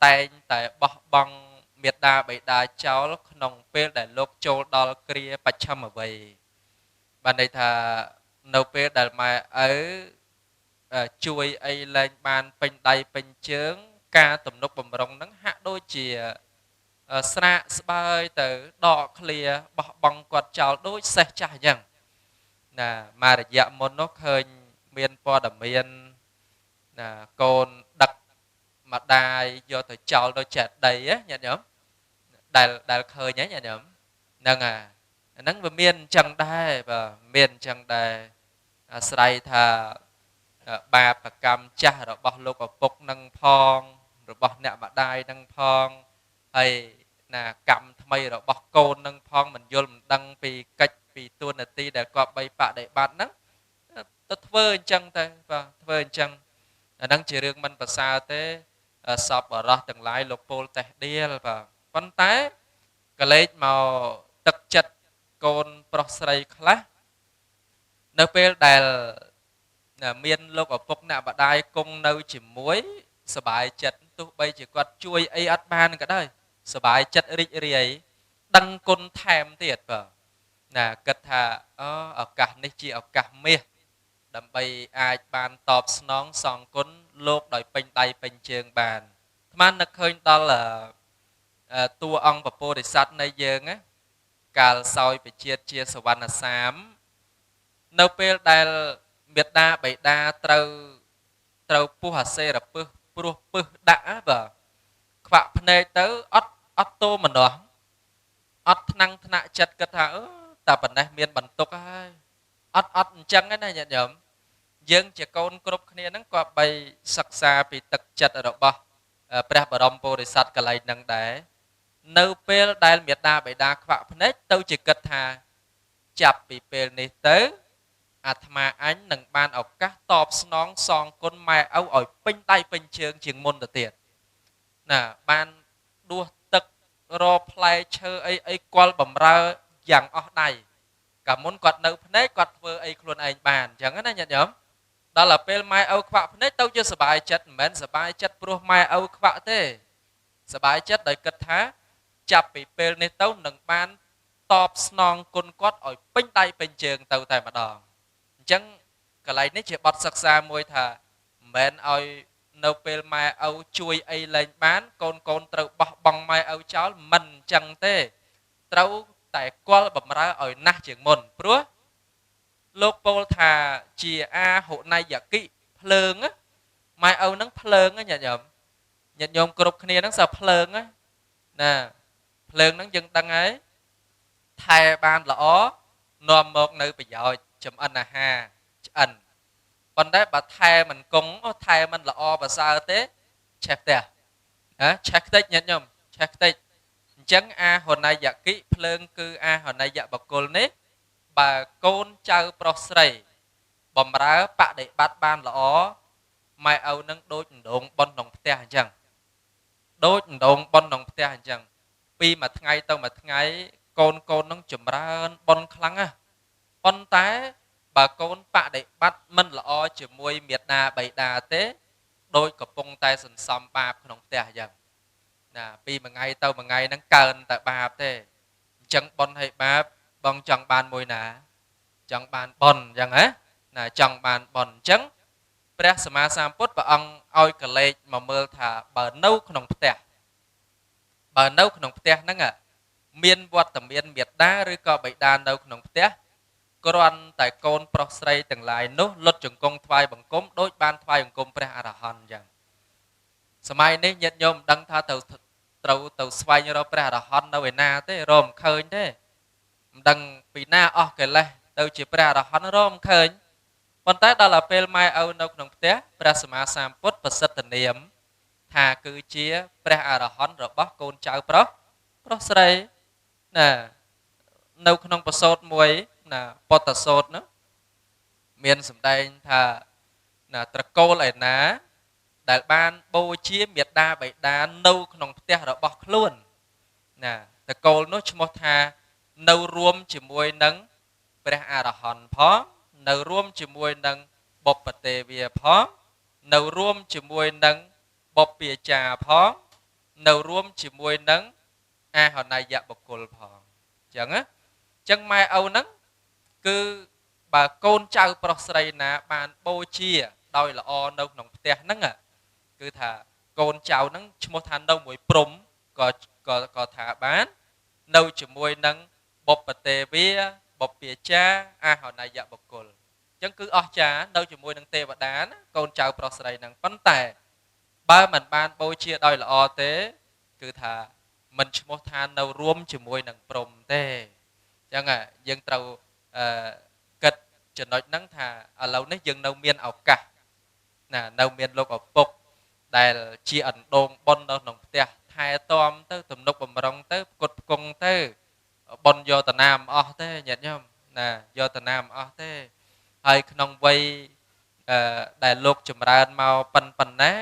តែងតែបោះបង់មេត្តាបិតាចោលក្នុងពេលដែលលោកចូលដល់គ្រាបច្ឆិមវ័យបានន័យថានៅពេលដែលម៉ែឪជួយអីលែងបានពេញដៃពេញជើងការទំនុកបំរុងហ្នឹងហាក់ដូចជាស្រាកស្បើយទៅដកឃ្លាបោះបង់គាត់ចោលដូចសេះចាស់អញ្ចឹងណាមករយៈមុននោះឃើញមានព័ត៌មានណាកូនដឹក ម្ដាយយកទៅចោលនៅចេតិយញាតិញោមដែលឃើញញាតិញោមហ្នឹងហ្នឹងវាមានអញ្ចឹងដែរបាទមានអញ្ចឹងដែរអាស្រ័យថាបាបកម្មចាស់របស់លោកឪពុកនឹងផងរបស់អ្នកម្ដាយនឹងផងហើយណាកម្មថ្មីរបស់កូននឹងផងមិនយល់មិនដឹងពីកិច្ចពីទួនាទីដែលគាត់បីបដិបត្តិហ្នឹងទៅធ្វើអញ្ចឹងទៅបាទធ្វើអញ្ចឹងអាហ្នឹងជារឿងមិនប្រសើរទេសពបរោះទាំងឡាយលោកពោលតេះដៀលបាទប៉ុន្តែក៏លេចមកទឹកចិត្តកូនប្រុសស្រីខ្លះនៅពេលដែលមានលោកឪពុកអ្នកម្ដាយគង់នៅជាមួយសบายចិត្តទោះបីជាគាត់ជួយអីអត់បានក៏ដោយសบายចិត្តរីករាយដឹងគុណថែមទៀតបាទណាគិតថាឱកាសនេះជាឱកាសមាសដើម្បីអាចបានតបស្នងសងគុណលោកដោយពេញដៃពេញជើងបានអាត្មានឹកឃើញដល់តួអង្គពពោធិសត្វនៃយើងណាកាលសោយបជាតិជាសវណ្ណសាមនៅពេលដែលមេដាបៃតាត្រូវពុះអាសេរពឹសព្រោះពឹសដាក់បាទខ្វាក់ភ្នែកទៅអត់តោមនោះអត់ថ្នាំងថ្នាក់ចិត្តគិតថាតែប៉ុណ្ណេះមានបន្ទុកហើយអត់អញ្ចឹងណាញាតិញោមយើងជាកូនគ្រប់គ្នាហ្នឹងក៏បីសិក្សាពីទឹកចិត្តរបស់ព្រះបរមពុរិស័ទកន្លែងហ្នឹងដែរនៅពេលដែលមេដាបៃតាខ្វាក់ភ្នែកទៅជាគិតថាចាប់ពីពេលនេះទៅអាត្មាអញនឹងបានឱកាសតបស្នងសងគុណម៉ែឪឲ្យពេញដៃពេញជើងជាងមុនទៅទៀតណាបានដួសទឹករផ្លែឈើអីគល់បំរើយ៉ាងអស់ដៃកាលមុនគាត់នៅភ្នែកគាត់ធ្វើអីខ្លួនឯងបានអញ្ចឹងណាញាតិញោមដល់ទៅពេលម៉ែឪខ្វាក់ភ្នែកទៅជាសบายចិត្តមិនមែនសบายចិត្តព្រោះម៉ែឪខ្វាក់ទេសบายចិត្តដោយគិតថាចាប់ពីពេលនេះទៅនឹងបានតបស្នងគុណគាត់ឲ្យពេញដៃពេញជើងទៅតែម្ដងអញ្ចឹងកន្លែងនេះជាបទសិក្សាមួយថាមិនមែនឲ្យនៅពេលម៉ែឪជួយអីលែងបានកូនត្រូវបោះបង់ម៉ែឪចោលមិនអញ្ចឹងទេត្រូវតែគល់បំរើឲ្យណាស់ជាងមុនព្រោះលោកពោលថាជាអាហុណៃយគិភ្លើងម៉ែឪនឹងភ្លើងញាតិញោមគ្រប់គ្នានឹងសើភ្លើងណាភ្លើងនឹងយើងដឹងហើយថែបានល្អនាំមកនៅប្រយោជន៍ចំអិនអាហារឆ្អិនប៉ុន្តែបើថែមិនគង់ថែមិនល្អប្រសើរទេឆេះផ្ទះឆេះខ្ទេចញាតិញោមឆេះខ្ទេចអញ្ចឹងអាហុណៃយគិភ្លើងគឺអាហុណៃយបកុលនេះបើកូនចៅប្រុសស្រីបំរើបដិបត្តិបានល្អម៉ែឪនឹងដូចដងប៉ុនក្នុងផ្ទះអញ្ចឹងដូចដងប៉ុនក្នុងផ្ទះអញ្ចឹងពីមួយថ្ងៃទៅមួយថ្ងៃកូននឹងចម្រើនប៉ុនខ្លាំងណាស់ប៉ុន្តែបើកូនបដិបត្តិមិនល្អជាមួយមេដាបៃតាទេដូចកំពុងតែសន្សំបាបក្នុងផ្ទះអញ្ចឹងណាពីមួយថ្ងៃទៅមួយថ្ងៃហ្នឹងកើនតែបាបទេអញ្ចឹងប៉ុនឲ្យបាបបងចង់បានមួយណាចង់បានប៉ុនអញ្ចឹងណាចង់បានប៉ុនអញ្ចឹងព្រះសម្មាសម្ពុទ្ធព្រះអង្គឲ្យកលេចមកមើលថាបើនៅក្នុងផ្ទះហ្នឹងមានវត្តមានមេដាឬក៏បិតានៅក្នុងផ្ទះគ្រាន់តែកូនប្រុសស្រីទាំងឡាយនោះលុតជង្គង់ថ្វាយបង្គំដូចបានថ្វាយបង្គំព្រះអរហន្តអញ្ចឹងសម័យនេះញាតិញោមមិនដឹងថាត្រូវទៅស្វែងរកព្រះអរហន្តនៅឯណាទេរកមិនឃើញទេមិនដឹងពីណាអស់កិលេសទៅជាព្រះអរហន្តរកមិនឃើញប៉ុន្តែដល់ទៅពេលម៉ែឪនៅក្នុងផ្ទះព្រះសម្មាសម្ពុទ្ធប្រសិទ្ធនាមថាគឺជាព្រះអរហន្តរបស់កូនចៅប្រុសស្រីណានៅក្នុងបសោតមួយណាពតសោតនោះមានសម្ដែងថាណាត្រកូលឯណាដែលបានបូជាមេដាបៃតានៅក្នុងផ្ទះរបស់ខ្លួនណាត្រកូលនោះឈ្មោះថានៅរួមជាមួយនឹងព្រះអរហន្តផងនៅរួមជាមួយនឹងបុព្វទេវាផងនៅរួមជាមួយនឹងបុព្វាចារផងនៅរួមជាមួយនឹងអាហណៃយបុគ្គលផងអញ្ចឹងម៉ែឪហ្នឹងគឺបើកូនចៅប្រុសស្រីណាបានបូជាដោយល្អនៅក្នុងផ្ទះហ្នឹងគឺថាកូនចៅហ្នឹងឈ្មោះថានៅមួយព្រំក៏ថាបាននៅជាមួយនឹងបុព្វទេវាបុព្វាចារអាហណៃយបុគ្គលអញ្ចឹងគឺអស្ចារ្យនៅជាមួយនឹងទេវតាណាកូនចៅប្រុសស្រីហ្នឹងប៉ុន្តែ បើមិនបានបូជាដោយល្អទេគឺថាមិនឈ្មោះថានៅរួមជាមួយនឹងព្រំទេអញ្ចឹងយើងត្រូវគិតចំណុចហ្នឹងថាឥឡូវនេះយើងនៅមានឱកាសណានៅមានលោកឪពុកដែលជាអណ្ដូងប៉ុននៅក្នុងផ្ទះថែទាំទៅទំនុកបំរុងទៅផ្គត់ផ្គង់ទៅប៉ុនយកតាណាមិនអស់ទេញាតិញោមណាយកតាណាមិនអស់ទេហើយក្នុងវ័យដែលលោកចម្រើនមកប៉ុណ្ណា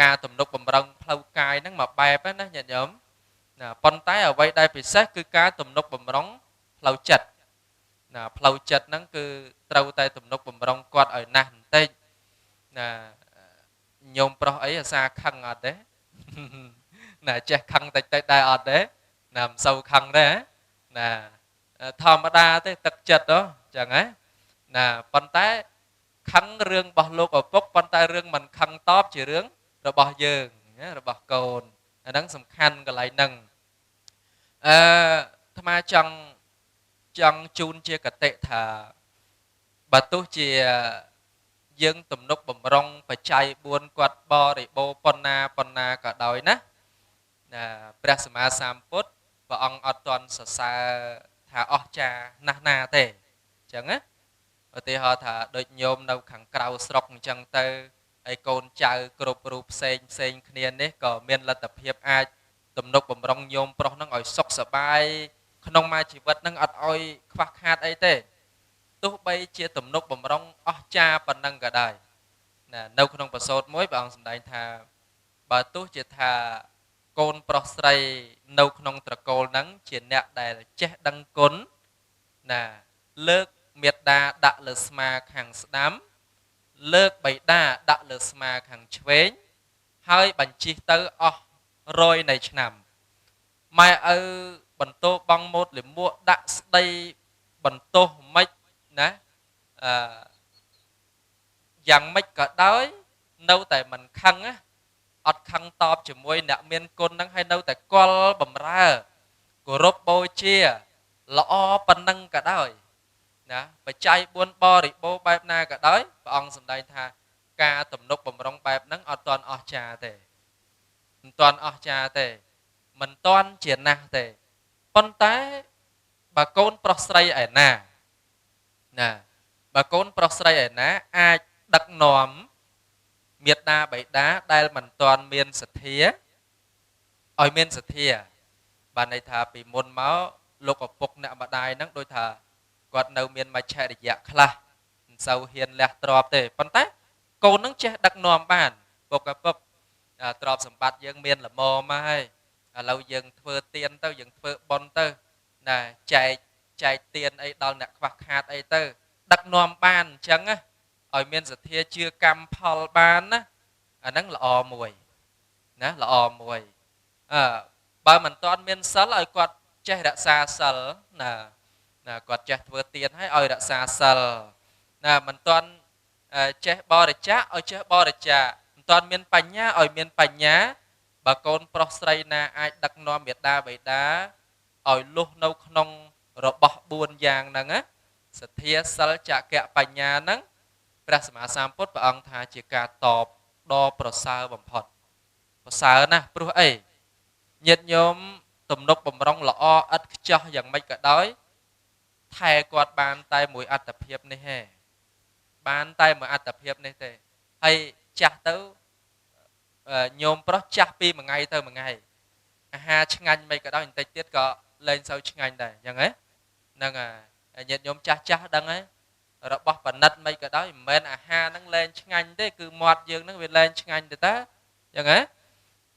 ការទំនុកបំរុងផ្លូវកាយហ្នឹងមកបែបណាញាតិញោមណាប៉ុន្តែអ្វីដែលពិសេសគឺការទំនុកបំរុងផ្លូវចិត្តណាផ្លូវចិត្តហ្នឹងគឺត្រូវតែទំនុកបំរុងគាត់ឲ្យណាស់បន្តិចណាញោមប្រុសអីអាសាខឹងអត់ទេណាចេះខឹងតិចតិចដែរអត់ទេណាមិនសូវខឹងទេណាធម្មតាទេទឹកចិត្តហ៎ចឹងហ៎ណាប៉ុន្តែខឹងរឿងរបស់លោកឪពុកប៉ុន្តែរឿងមិនខឹងតបជារឿងរបស់យើងរបស់កូនអាហ្នឹងសំខាន់កន្លែងហ្នឹងអាត្មាចង់ជូនជាកតិថាបើទោះជាយើងទំនុកបំរុងបច្ច័យ4គាត់បរិបូរប៉ុណ្ណាក៏ដោយណាព្រះសម្មាសម្ពុទ្ធព្រះអង្គអត់ទាន់សរសើរថាអស្ចារ្យណាស់ណាទេអញ្ចឹងណាឧទាហរណ៍ថាដូចញោមនៅខាងក្រៅស្រុកអញ្ចឹងទៅហើយកូនចៅគ្រប់រូបផ្សេងគ្នានេះក៏មានលទ្ធភាពអាចទំនុកបំរុងញោមប្រុសនឹងឲ្យសុខសប្បាយក្នុងមួយជីវិតនឹងអត់ឲ្យខ្វះខាតអីទេទោះបីជាទំនុកបំរុងអស្ចារ្យប៉ុណ្ណឹងក៏ដោយណានៅក្នុងបទមួយព្រះអង្គសម្ដែងថាបើទោះជាថាកូនប្រុសស្រីនៅក្នុងត្រកូលហ្នឹងជាអ្នកដែលចេះដឹងគុណណាលើកមេត្តាដាក់លើស្មាខាងស្ដាំលើកបិតាដាក់លើស្មាខាងឆ្វេងហើយបញ្ជិះទៅអស់100នៃឆ្នាំម៉ែឪបន្ទោបងម៉ូតលិមួកដាក់ស្ដីបន្ទោសមិនណាយ៉ាងម៉េចក៏ដោយនៅតែមិនខឹងណាអត់ខឹងតបជាមួយអ្នកមានគុណហ្នឹងហើយនៅតែគល់បំរើគោរពបូជាល្អប៉ុណ្ណឹងក៏ដោយណាបច្ច័យ4បរិបូរបែបណាក៏ដោយព្រះអង្គសម្ដែងថាការទំនុកបំរុងបែបហ្នឹងអត់ទាន់អស្ចារ្យទេមិនទាន់អស្ចារ្យទេមិនទាន់ជាណាស់ទេប៉ុន្តែបើកូនប្រុសស្រីឯណាបើកូនប្រុសស្រីឯណាអាចដឹកនាំមេត្តាបិតាដែលមិនទាន់មានសទ្ធាឲ្យមានសទ្ធាបានន័យថាពីមុនមកលោកឪពុកអ្នកម្ដាយហ្នឹងដូចថាគាត់នៅមានមច្ឆរិយៈខ្លះមិនសូវហ៊ានលះទ្រព្យទេប៉ុន្តែកូននឹងចេះដឹកនាំបានពុកទ្រព្យសម្បត្តិយើងមានល្មមមកហើយឥឡូវយើងធ្វើទានទៅយើងធ្វើបុណ្យទៅណាចែកទានអីដល់អ្នកខ្វះខាតអីទៅដឹកនាំបានអញ្ចឹងណាឲ្យមានសទ្ធាជឿកម្មផលបានណាអាហ្នឹងល្អមួយណាល្អមួយបើមិនទាន់មានសិលឲ្យគាត់ចេះរក្សាសិលណាគាត់ចេះធ្វើទានឲ្យរក្សាសិលណាមិនទាន់ចេះបរិច្ចាគឲ្យចេះបរិច្ចាគមិនទាន់មានបញ្ញាឲ្យមានបញ្ញាបើកូនប្រុសស្រីណាអាចដឹកនាំមេត្តាបិតាឲ្យលុះនៅក្នុងរបស់4យ៉ាងហ្នឹងណាសទ្ធាសិលចក្ខៈបញ្ញាហ្នឹងព្រះសម្មាសម្ពុទ្ធព្រះអង្គថាជាការតបដ៏ប្រសើរបំផុតប្រសើរណាស់ព្រោះអីញាតិញោមទំនុកបំរុងល្អឥតខ្ចោះយ៉ាងម៉េចក៏ដោយថែគាត់បានតែមួយអត្តភាពនេះទេបានតែមួយអត្តភាពនេះទេហើយចាស់ទៅញោមប្រុសចាស់ពីមួយថ្ងៃទៅមួយថ្ងៃអាហារឆ្ងាញ់មិនក៏ដោយបន្តិចទៀតក៏លែងសូវឆ្ងាញ់ដែរអញ្ចឹងហ្នឹងហើយញាតិញោមចាស់ដឹងហើយរបស់ប៉និតមិនក៏ដោយមិនមែនអាហារហ្នឹងលែងឆ្ងាញ់ទេគឺមាត់យើងហ្នឹងវាលែងឆ្ងាញ់ទៅតាអញ្ចឹង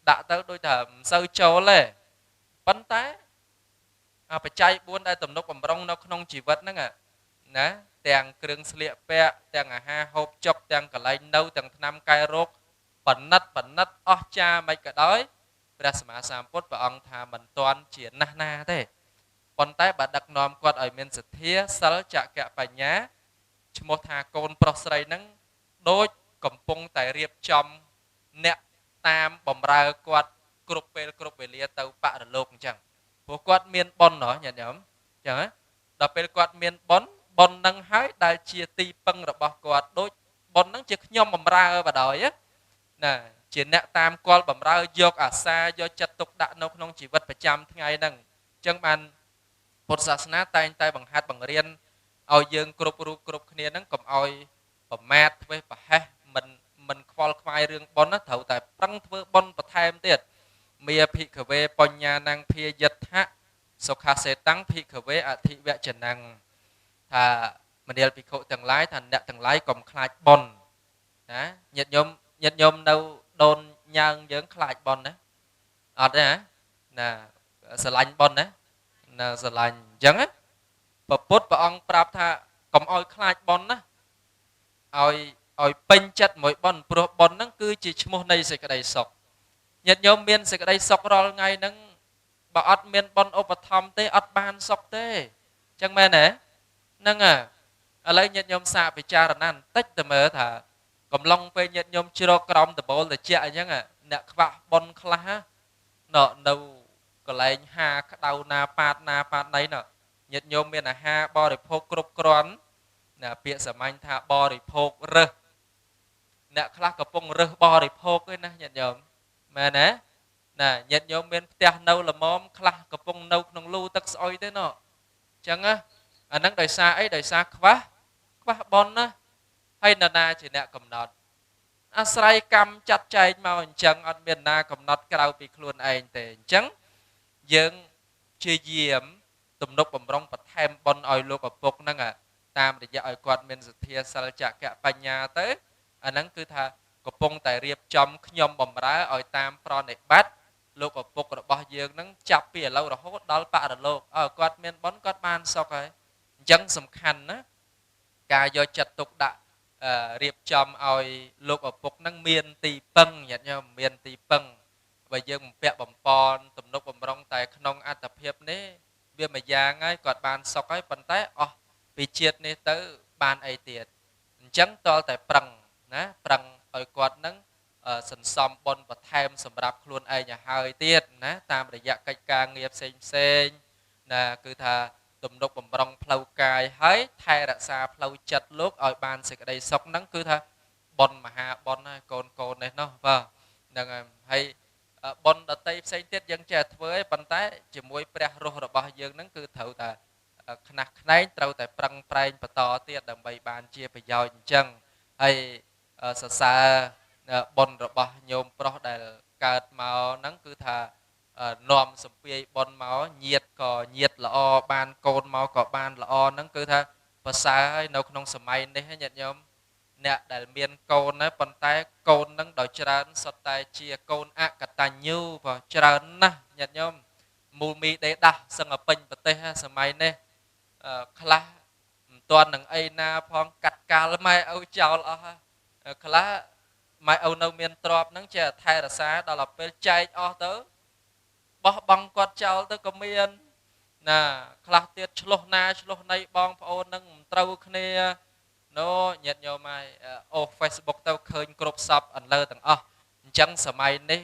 ដាក់ទៅដូចថាមិនសូវចូលទេប៉ុន្តែបច្ច័យ4ដែលទំនុកបំរុងនៅក្នុងជីវិតហ្នឹងណាទាំងគ្រឿងស្លៀកពាក់ទាំងអាហារហូបចុកទាំងកន្លែងនៅទាំងថ្នាំកែរោគប៉និតអស្ចារ្យមិនក៏ដោយព្រះសម្មាសម្ពុទ្ធព្រះអង្គថាមិនទាន់ជាណាស់ណាទេប៉ុន្តែបើដឹកនាំគាត់ឲ្យមានសទ្ធាសិលចក្ខៈបញ្ញាឈ្មោះថាកូនប្រុសស្រីហ្នឹងដូចកំពុងតែរៀបចំអ្នកតាមបំរើគាត់គ្រប់ពេលគ្រប់វេលាទៅបរលោកអញ្ចឹងព្រោះគាត់មានបុណ្យញាតិញោមអញ្ចឹងដល់ពេលគាត់មានបុណ្យហ្នឹងហើយដែលជាទីពឹងរបស់គាត់ដូចបុណ្យហ្នឹងជាខ្ញុំបំរើបដ ாய் ណាអ ជាអ្នកតាមគាល់បម្រើយកអាសាយកចិត្តទុកដាក់នៅក្នុងជីវិតប្រចាំថ្ងៃហ្នឹងអញ្ចឹងបានពុទ្ធសាសនាតែងតែបង្ហាត់បង្រៀនឲ្យយើងគ្រប់រូបគ្រប់គ្នាហ្នឹងកុំឲ្យប្រមាថធ្វេសប្រហែសមិនខ្វល់ខ្វាយរឿងបុណ្យណាត្រូវតែប្រឹងធ្វើបុណ្យបន្ថែមទៀតមាភិក្ខវេបញ្ញាណังភាយដ្ឋៈសុខាសេតាំងភិក្ខវេអធិវចនੰថាមនាលភិក្ខុទាំងឡាយថាអ្នកទាំងឡាយកុំខ្លាចបុណ្យណាញាតិញោមនៅដូនញ៉ើងយើងខ្លាចបុណ្យណាអត់ទេណាស្រឡាញ់បុណ្យណាស្រឡាញ់អញ្ចឹងព្រះពុទ្ធព្រះអង្គប្រាប់ថាកុំឲ្យខ្លាចបុណ្យណាឲ្យពេញចិត្តមួយបុណ្យព្រោះបុណ្យហ្នឹងគឺជាឈ្មោះនៃសេចក្តីសុខញាតិញោមមានសេចក្តីសុខរាល់ថ្ងៃហ្នឹងបើអត់មានបុណ្យឧបត្ថម្ភទេអត់បានសុខទេអញ្ចឹងមែនទេហ្នឹងឥឡូវញាតិញោមសាកពិចារណាបន្តិចទៅមើលថាកំឡុងពេលញាតិញោមជ្រកក្រោមដបូលត្រជាក់អញ្ចឹងអ្នកខ្វះបុណ្យខ្លះនៅកន្លែងហាក្តៅណាប៉ាតណីញាតិញោមមានអាហារបរិភោគគ្រប់គ្រាន់ណាពាក្យសាមញ្ញថាបរិភោគរើសអ្នកខ្លះកំពុងរើសបរិភោគឯណាញាតិញោមមែនទេណាញាតិញោមមានផ្ទះនៅល្មមខ្លះកំពុងនៅក្នុងលូទឹកស្អុយទេអញ្ចឹងអាហ្នឹងដោយសារអីដោយសារខ្វះបុណ្យណាហើយនរណាជាអ្នកកំណត់អាស្រ័យកម្មចាត់ចែងមកអញ្ចឹងអត់មានណាកំណត់ក្រៅពីខ្លួនឯងទេអញ្ចឹងយើងព្យាយាមទំនុកបំរុងបន្ថែមបុណ្យឲ្យលោកឪពុកហ្នឹងតាមរយៈឲ្យគាត់មានសទ្ធាសិលចក្ខៈបញ្ញាទៅអាហ្នឹងគឺថាកំពុងតែរៀបចំខ្ញុំបំរើឲ្យតាមប្រណិប័តលោកឪពុករបស់យើងហ្នឹងចាប់ពីឥឡូវរហូតដល់បរលោកគាត់មានបុណ្យគាត់បានសុខហើយអញ្ចឹងសំខាន់ណាការយកចិត្តទុកដាក់រៀបចំឲ្យលោកឪពុកហ្នឹងមានទីពឹងញាតិញោមមានទីពឹងបើយើងបំពាក់បំពន់ទំនុកបំរុងតែក្នុងអត្តភាពនេះវាមួយយ៉ាងហើយគាត់បានសុខហើយប៉ុន្តែអស់ពីជាតិនេះទៅបានអីទៀតអញ្ចឹងតលតែប្រឹងណាប្រឹងឲ្យគាត់ហ្នឹងសន្សំបុណ្យបន្ថែមសម្រាប់ខ្លួនឯងឲ្យហើយទៀតណាតាមរយៈកិច្ចការងារផ្សេងណាគឺថាទំនុកបំរុងផ្លូវកាយហើយថែរក្សាផ្លូវចិត្តលោកឲ្យបានសេចក្តីសុខហ្នឹងគឺថាបុណ្យមហាបុណ្យហើយកូននេះនោះបាទហ្នឹងហើយបុណ្យដតីផ្សេងទៀតយើងចេះធ្វើឯងប៉ុន្តែជាមួយព្រះរស់របស់យើងហ្នឹងគឺត្រូវតែខ្នះខ្នែងត្រូវតែប្រឹងប្រែងបន្តទៀតដើម្បីបានជាប្រយោជន៍អញ្ចឹងហើយសរសើរបុណ្យរបស់ញោមប្រុសដែលកើតមកហ្នឹងគឺថានាំសម្ពាយបុណ្យមកញាតក៏ញាតល្អបានកូនមកក៏បានល្អហ្នឹងគឺថាប្រសើរហើយនៅក្នុងសម័យនេះញាតិញោមអ្នកដែលមានកូនណាប៉ុន្តែកូនហ្នឹងដោយច្រើនសុទ្ធតែជាកូនអកតញ្ញូបើច្រើនណាស់ញាតិញោមមូលមីដេដាស់សឹងពេញប្រទេសសម័យនេះខ្លះមិនទាន់នឹងអីណាផងកាត់កាលម៉ែឪចោលអស់ខ្លះម៉ែឪនៅមានទ្រព្យហ្នឹងចេះថែរក្សាដល់ពេលចែកអស់ទៅបោះបង់គាត់ចោលទៅក៏មានណាខ្លះទៀតឆ្លោះណាឆ្លោះណីបងប្អូននឹងមិនត្រូវគ្នាណូញាតិញោមហើយFacebook ទៅឃើញគ្រប់សពអន្លើទាំងអស់អញ្ចឹងសម័យនេះ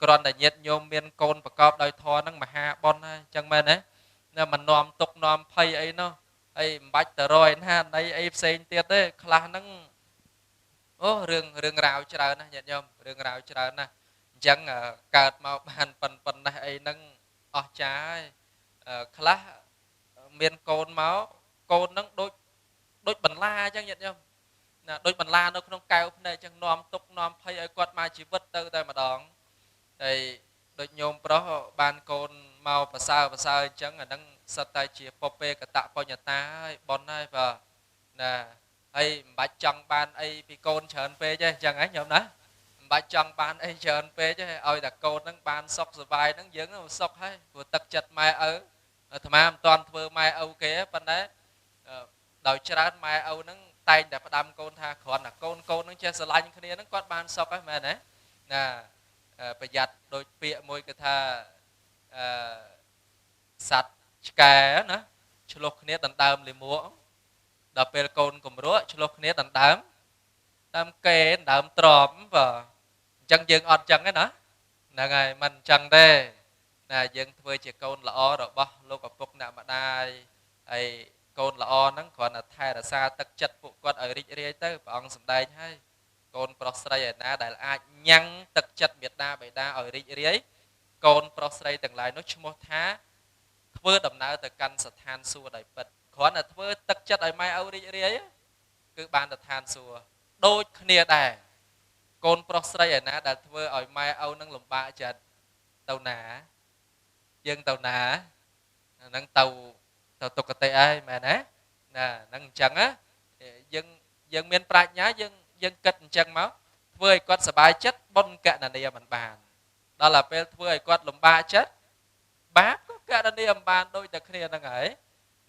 គ្រាន់តែញាតិញោមមានកូនប្រកបដោយធម៌ហ្នឹងមហាបុណ្យហើយអញ្ចឹងមែនទេណាមិននាំទុកនាំភ័យអីនោះអីមិនបាច់ទៅរយណាណីអីផ្សេងទៀតទេខ្លះហ្នឹងរឿងរ៉ាវច្រើនណាស់ញាតិញោមរឿងរ៉ាវច្រើនណាស់អញ្ចឹងកើតមកបានប៉ុណ្ណេះអីហ្នឹងអស់ចាហើយខ្លះមានកូនមកកូនហ្នឹងដូចបន្លាអញ្ចឹងញាតិញោមណាដូចបន្លានៅក្នុងកែវភ្នែកអញ្ចឹងនាំទុកនាំភ័យឲ្យគាត់មកជីវិតទៅតែម្ដងហើយដូចញោមប្រុសបានកូនមកប្រសើរអញ្ចឹងអាហ្នឹងសិតតែជាពពេកតបញ្ញតាហើយប៉ុនហើយបាទណាហើយមិនបាច់ចង់បានអីពីកូនច្រើនពេកទេអញ្ចឹងហ៎ញោមណាមិនបាច់ចង់បានអីច្រើនពេកទេឲ្យតែកូនហ្នឹងបានសុខសប្បាយហ្នឹងយើងសុខហើយព្រោះទឹកចិត្តម៉ែឪអាត្មាមិនទាន់ធ្វើម៉ែឪគេប៉ុន្តែដោយច្រើនម៉ែឪហ្នឹងតែងតែផ្ដាំកូនថាគ្រាន់តែកូនហ្នឹងចេះស្រឡាញ់គ្នាហ្នឹងគាត់បានសុខហើយមែនទេណាប្រយ័ត្នដូចពាក្យមួយគេថាសัตว์ឆ្កែណាឆ្លោះគ្នាដណ្ដើមលាមកដល់ពេលកូនគម្រក់ឆ្លោះគ្នាដណ្ដើមកេរដណ្ដើមទ្របបាទអញ្ចឹងយើងអត់អញ្ចឹងទេណាហ្នឹងហើយមិនអញ្ចឹងទេណាយើងធ្វើជាកូនល្អរបស់លោកឪពុកអ្នកម្ដាយហើយកូនល្អហ្នឹងគ្រាន់តែថែរក្សាទឹកចិត្តពួកគាត់ឲ្យរីករាយទៅព្រះអង្គសម្ដែងហើយ កូនប្រុសស្រីឯណាដែលអាចញ៉ាំងទឹកចិត្តមេត្តាបិតាឲ្យរីករាយកូនប្រុសស្រីទាំងឡាយនោះឈ្មោះថាធ្វើដំណើរទៅកាន់ស្ថានសួគ៌ដោយពិតគ្រាន់តែធ្វើទឹកចិត្តឲ្យម៉ែឪរីករាយគឺបានទៅឋានសួគ៌ដូចគ្នាដែរកូនប្រុសស្រីឯណាដែលធ្វើឲ្យម៉ែឪនឹងលំបាកចិត្តទៅណាយើងទៅណាហ្នឹងទៅទុគតិហើយមែនទេណាហ្នឹងអញ្ចឹងណាយើងមានប្រាជ្ញាយើងគិតអញ្ចឹងមកធ្វើឲ្យគាត់សบายចិត្តបុណ្យកណនីមិនបានដល់តែពេលធ្វើឲ្យគាត់លំបាកចិត្តបាបក៏កណនីមិនបានដូចតែគ្នាហ្នឹងហើយ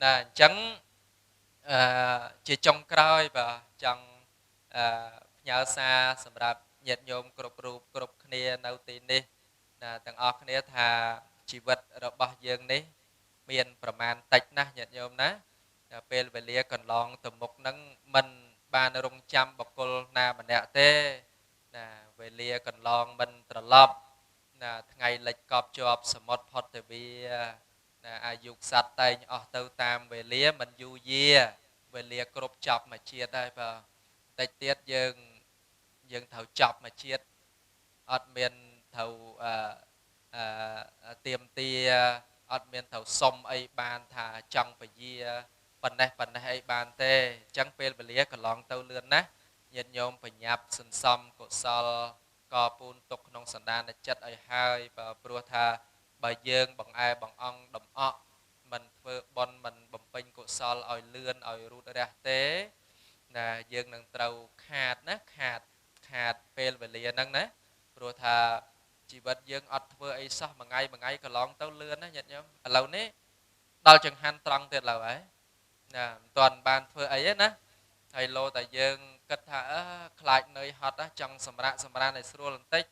ណាអញ្ចឹងជាចុងក្រោយបាទចង់ផ្ញើសារសម្រាប់ញាតិញោមគ្រប់រូបគ្រប់គ្នានៅទីនេះណាទាំងអស់គ្នាថាជីវិតរបស់យើងនេះមានប្រមាណតិចណាស់ញាតិញោមណាពេលវេលាកន្លងទៅមុខហ្នឹងមិនបានរងចាំបុគ្គលណាម្នាក់ទេណាវេលាកន្លងមិនត្រឡប់ណាថ្ងៃលិចកប់ជាប់សមុទ្រផុតទៅវាណាអាយុសត្វតែងអស់ទៅតាមវេលាមិនយូរយាវេលាគ្រប់ចប់មួយជាតិហើយបាទតិចទៀតយើងត្រូវចប់មួយជាតិអត់មានត្រូវទៀមទាអត់មានត្រូវសុំអីបានថាចង់ពជាប៉ុណ្ណេះអីបានទេអញ្ចឹងពេលវេលាកន្លងទៅលឿនណាស់ញាតិញោមបញ្ញាប់សន្សំកុសលកពូនទុកក្នុងសន្តានចិត្តឲ្យហើយព្រោះថាបើយើងបង្អែបង្អង់ដំអក់មិនធ្វើបុណ្យមិនបំពេញកុសលឲ្យលឿនឲ្យរូតរះទេណាយើងនឹងត្រូវខាតណាខាតពេលវេលាហ្នឹងណាព្រោះថាជីវិតយើងអត់ធ្វើអីសោះមួយថ្ងៃកន្លងទៅលឿនណាញាតិញោមឥឡូវនេះដល់ចង្ហាន់ត្រង់ទៀតឡើយហើយណាមិនទាន់បានធ្វើអីទេណាហើយលោតែយើងគិតថាខ្លាចនឿយហត់ចង់សម្រាកឲ្យស្រួលបន្តិច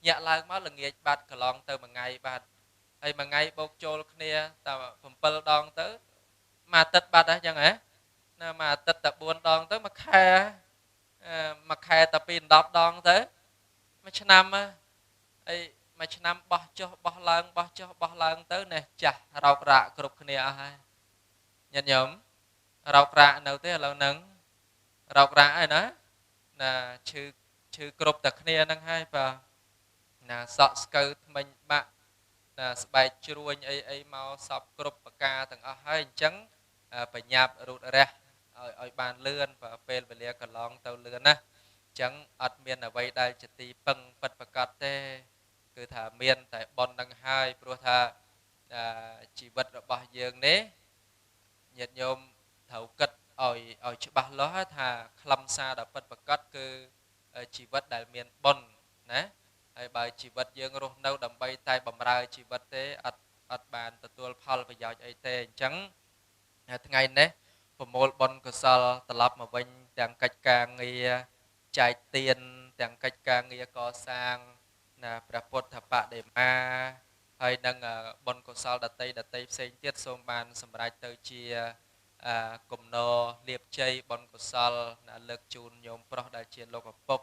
ញាក់ឡើងមកល្ងាចបាត់កន្លងទៅមួយថ្ងៃបាត់ហើយមួយថ្ងៃបូកចូលគ្នាតែ7ដងទៅមួយអាទិត្យបាត់ហើយចឹងហ៎ណាមួយអាទិត្យតែ4ដងទៅមួយខែតែ2 10ដងទៅមួយឆ្នាំអីមួយឆ្នាំបោះចុះបោះឡើងទៅនេះចាស់រោគរាកគ្រប់គ្នាអស់ហើយញាតិញោមរោគរាកនៅទេឥឡូវហ្នឹងរោគរាកហើយណាឈឺគ្រប់តែគ្នាហ្នឹងហើយបាទណាសក់ស្កូវធ្មេញបាក់ណាស្បែកជ្រួញអីមកសពគ្រប់ប្រការទាំងអស់ហើយអញ្ចឹងបញ្ញាប់រូតរះឲ្យបានលឿនពេលវេលាកន្លងទៅលឿនណាអញ្ចឹងអត់មានអ្វីដែលជាទីពឹងពិតប្រាកដទេគឺថាមានតែបុណ្យនឹងហើយព្រោះថាជីវិតរបស់យើងនេះញាតិញោមត្រូវគិតឲ្យច្បាស់លាស់ថាខ្លឹមសារដ៏ពិតប្រាកដគឺជីវិតដែលមានបុណ្យណាហើយបើជីវិតយើងរស់នៅដើម្បីតែបម្រើជីវិតទេអត់បានទទួលផលប្រយោជន៍អីទេអញ្ចឹងថ្ងៃនេះប្រមូលបុណ្យកុសលត្រឡប់មកវិញទាំងកិច្ចការងារចែកទានទាំងកិច្ចការងារកសាងណាព្រះពុទ្ធបដិមាហើយនឹងបុណ្យកុសលដតីផ្សេងទៀតសូមបានសម្រេចទៅជាគំនរលាភជ័យបុណ្យកុសលលើកជូនញោមប្រុសដែលជាលោកឪពុក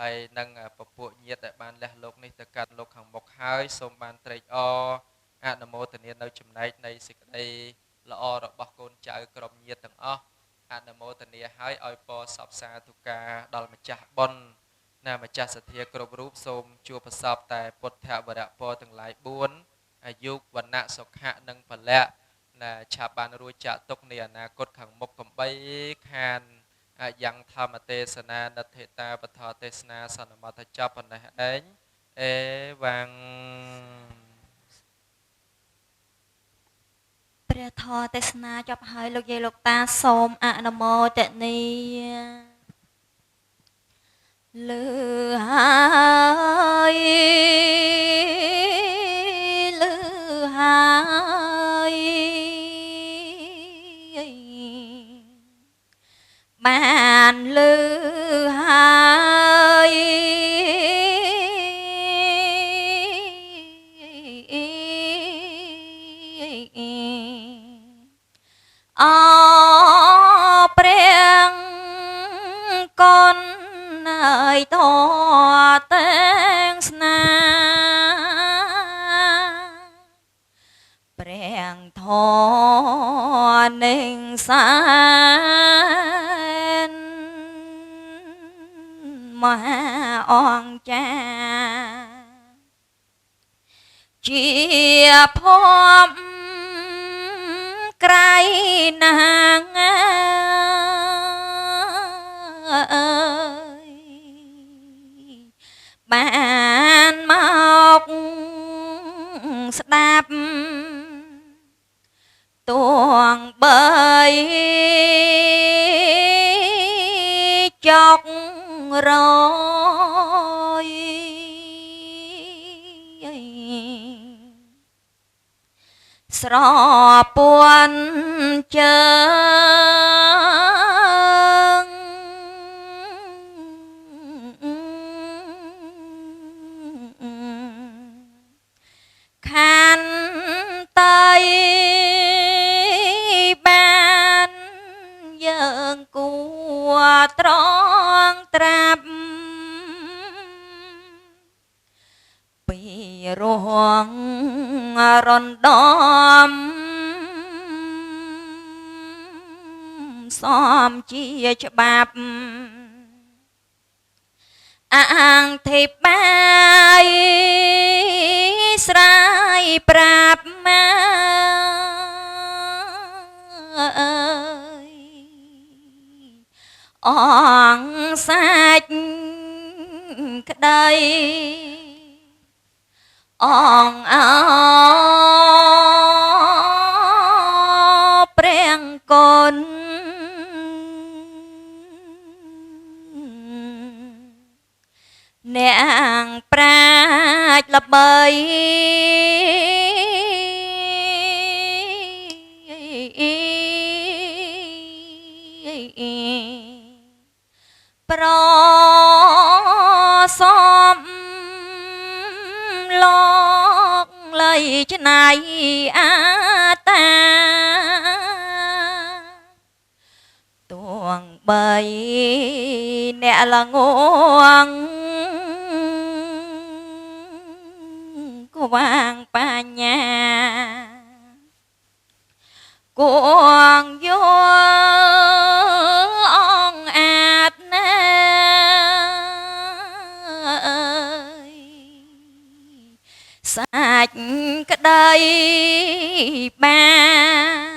ហើយនឹងពពួកញាតិដែលបានលះលោកនេះទៅកាន់លោកខាងមុខហើយសូមបានត្រេកអរអនុមោទនានៅចំណែកនៃសេចក្តីល្អរបស់កូនចៅក្រុមញាតិទាំងអស់អនុមោទនាឲ្យពរសពសាធុការដល់ម្ចាស់បុណ្យណាម្ចាស់សទ្ធាគ្រប់រូបសូមជួបប្រសពតែពុទ្ធវរៈពរទាំងឡាយ4អាយុវណ្ណៈសុខៈនិងពលៈណាឆាប់បានរួចចាក់ទុកនៃអនាគតខាងមុខកំបីខានយ៉ាងធម្មទេសនានិទ្ធិតាបថទេសនាសន្មតចប់ប៉ុណ្ណេះឯងអេវ៉ាំងព្រះធម៌ទេសនាចប់ហើយលោកយាយលោកតាសូមអនុមោទនាលើហើយបានលើហើយអព្រះកូនអើយតទាំងស្នាព្រះធម៌នឹងសានម ហាអង្ចាជាភពក្រៃណាងអើយបានមកស្ដាប់ទួងបីចករយស្រពាន់ជើងខានតៃបានយើងគួត្រង់ត្រាប់ពីរងរំដំសំជាច្បាប់អាងទេបាយស្រាយប្រាប់មកអើយអងសាច់ក្តីអងអោព្រះគុណអ្នកប្រាជ្ញល្បីប្រសំលោកលៃច្នៃអាតាទួងបីអ្នកល្ងងគវាងបញ្ញាគួងយោអងអាតណាអើយសាច់ក្តីបា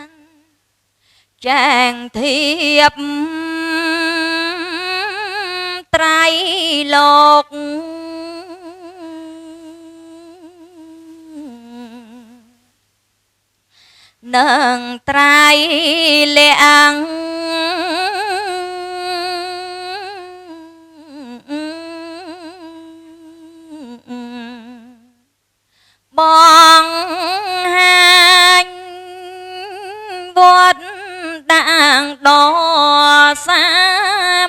នចាងធៀបត្រៃលោកនឹងត្រៃលាងបងហាញវត្តដាងដល់សា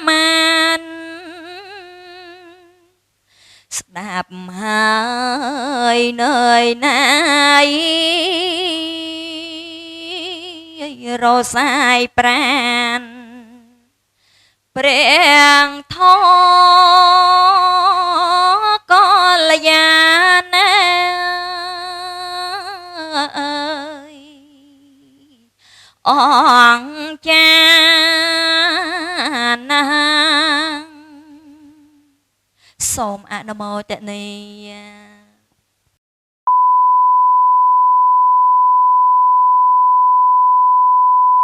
មានស្ដាប់ហើយនឿយណាយរសាយប្រានព្រះធម៌កល្យាណាអើយអង្គចាណាសូមអនុមោទនា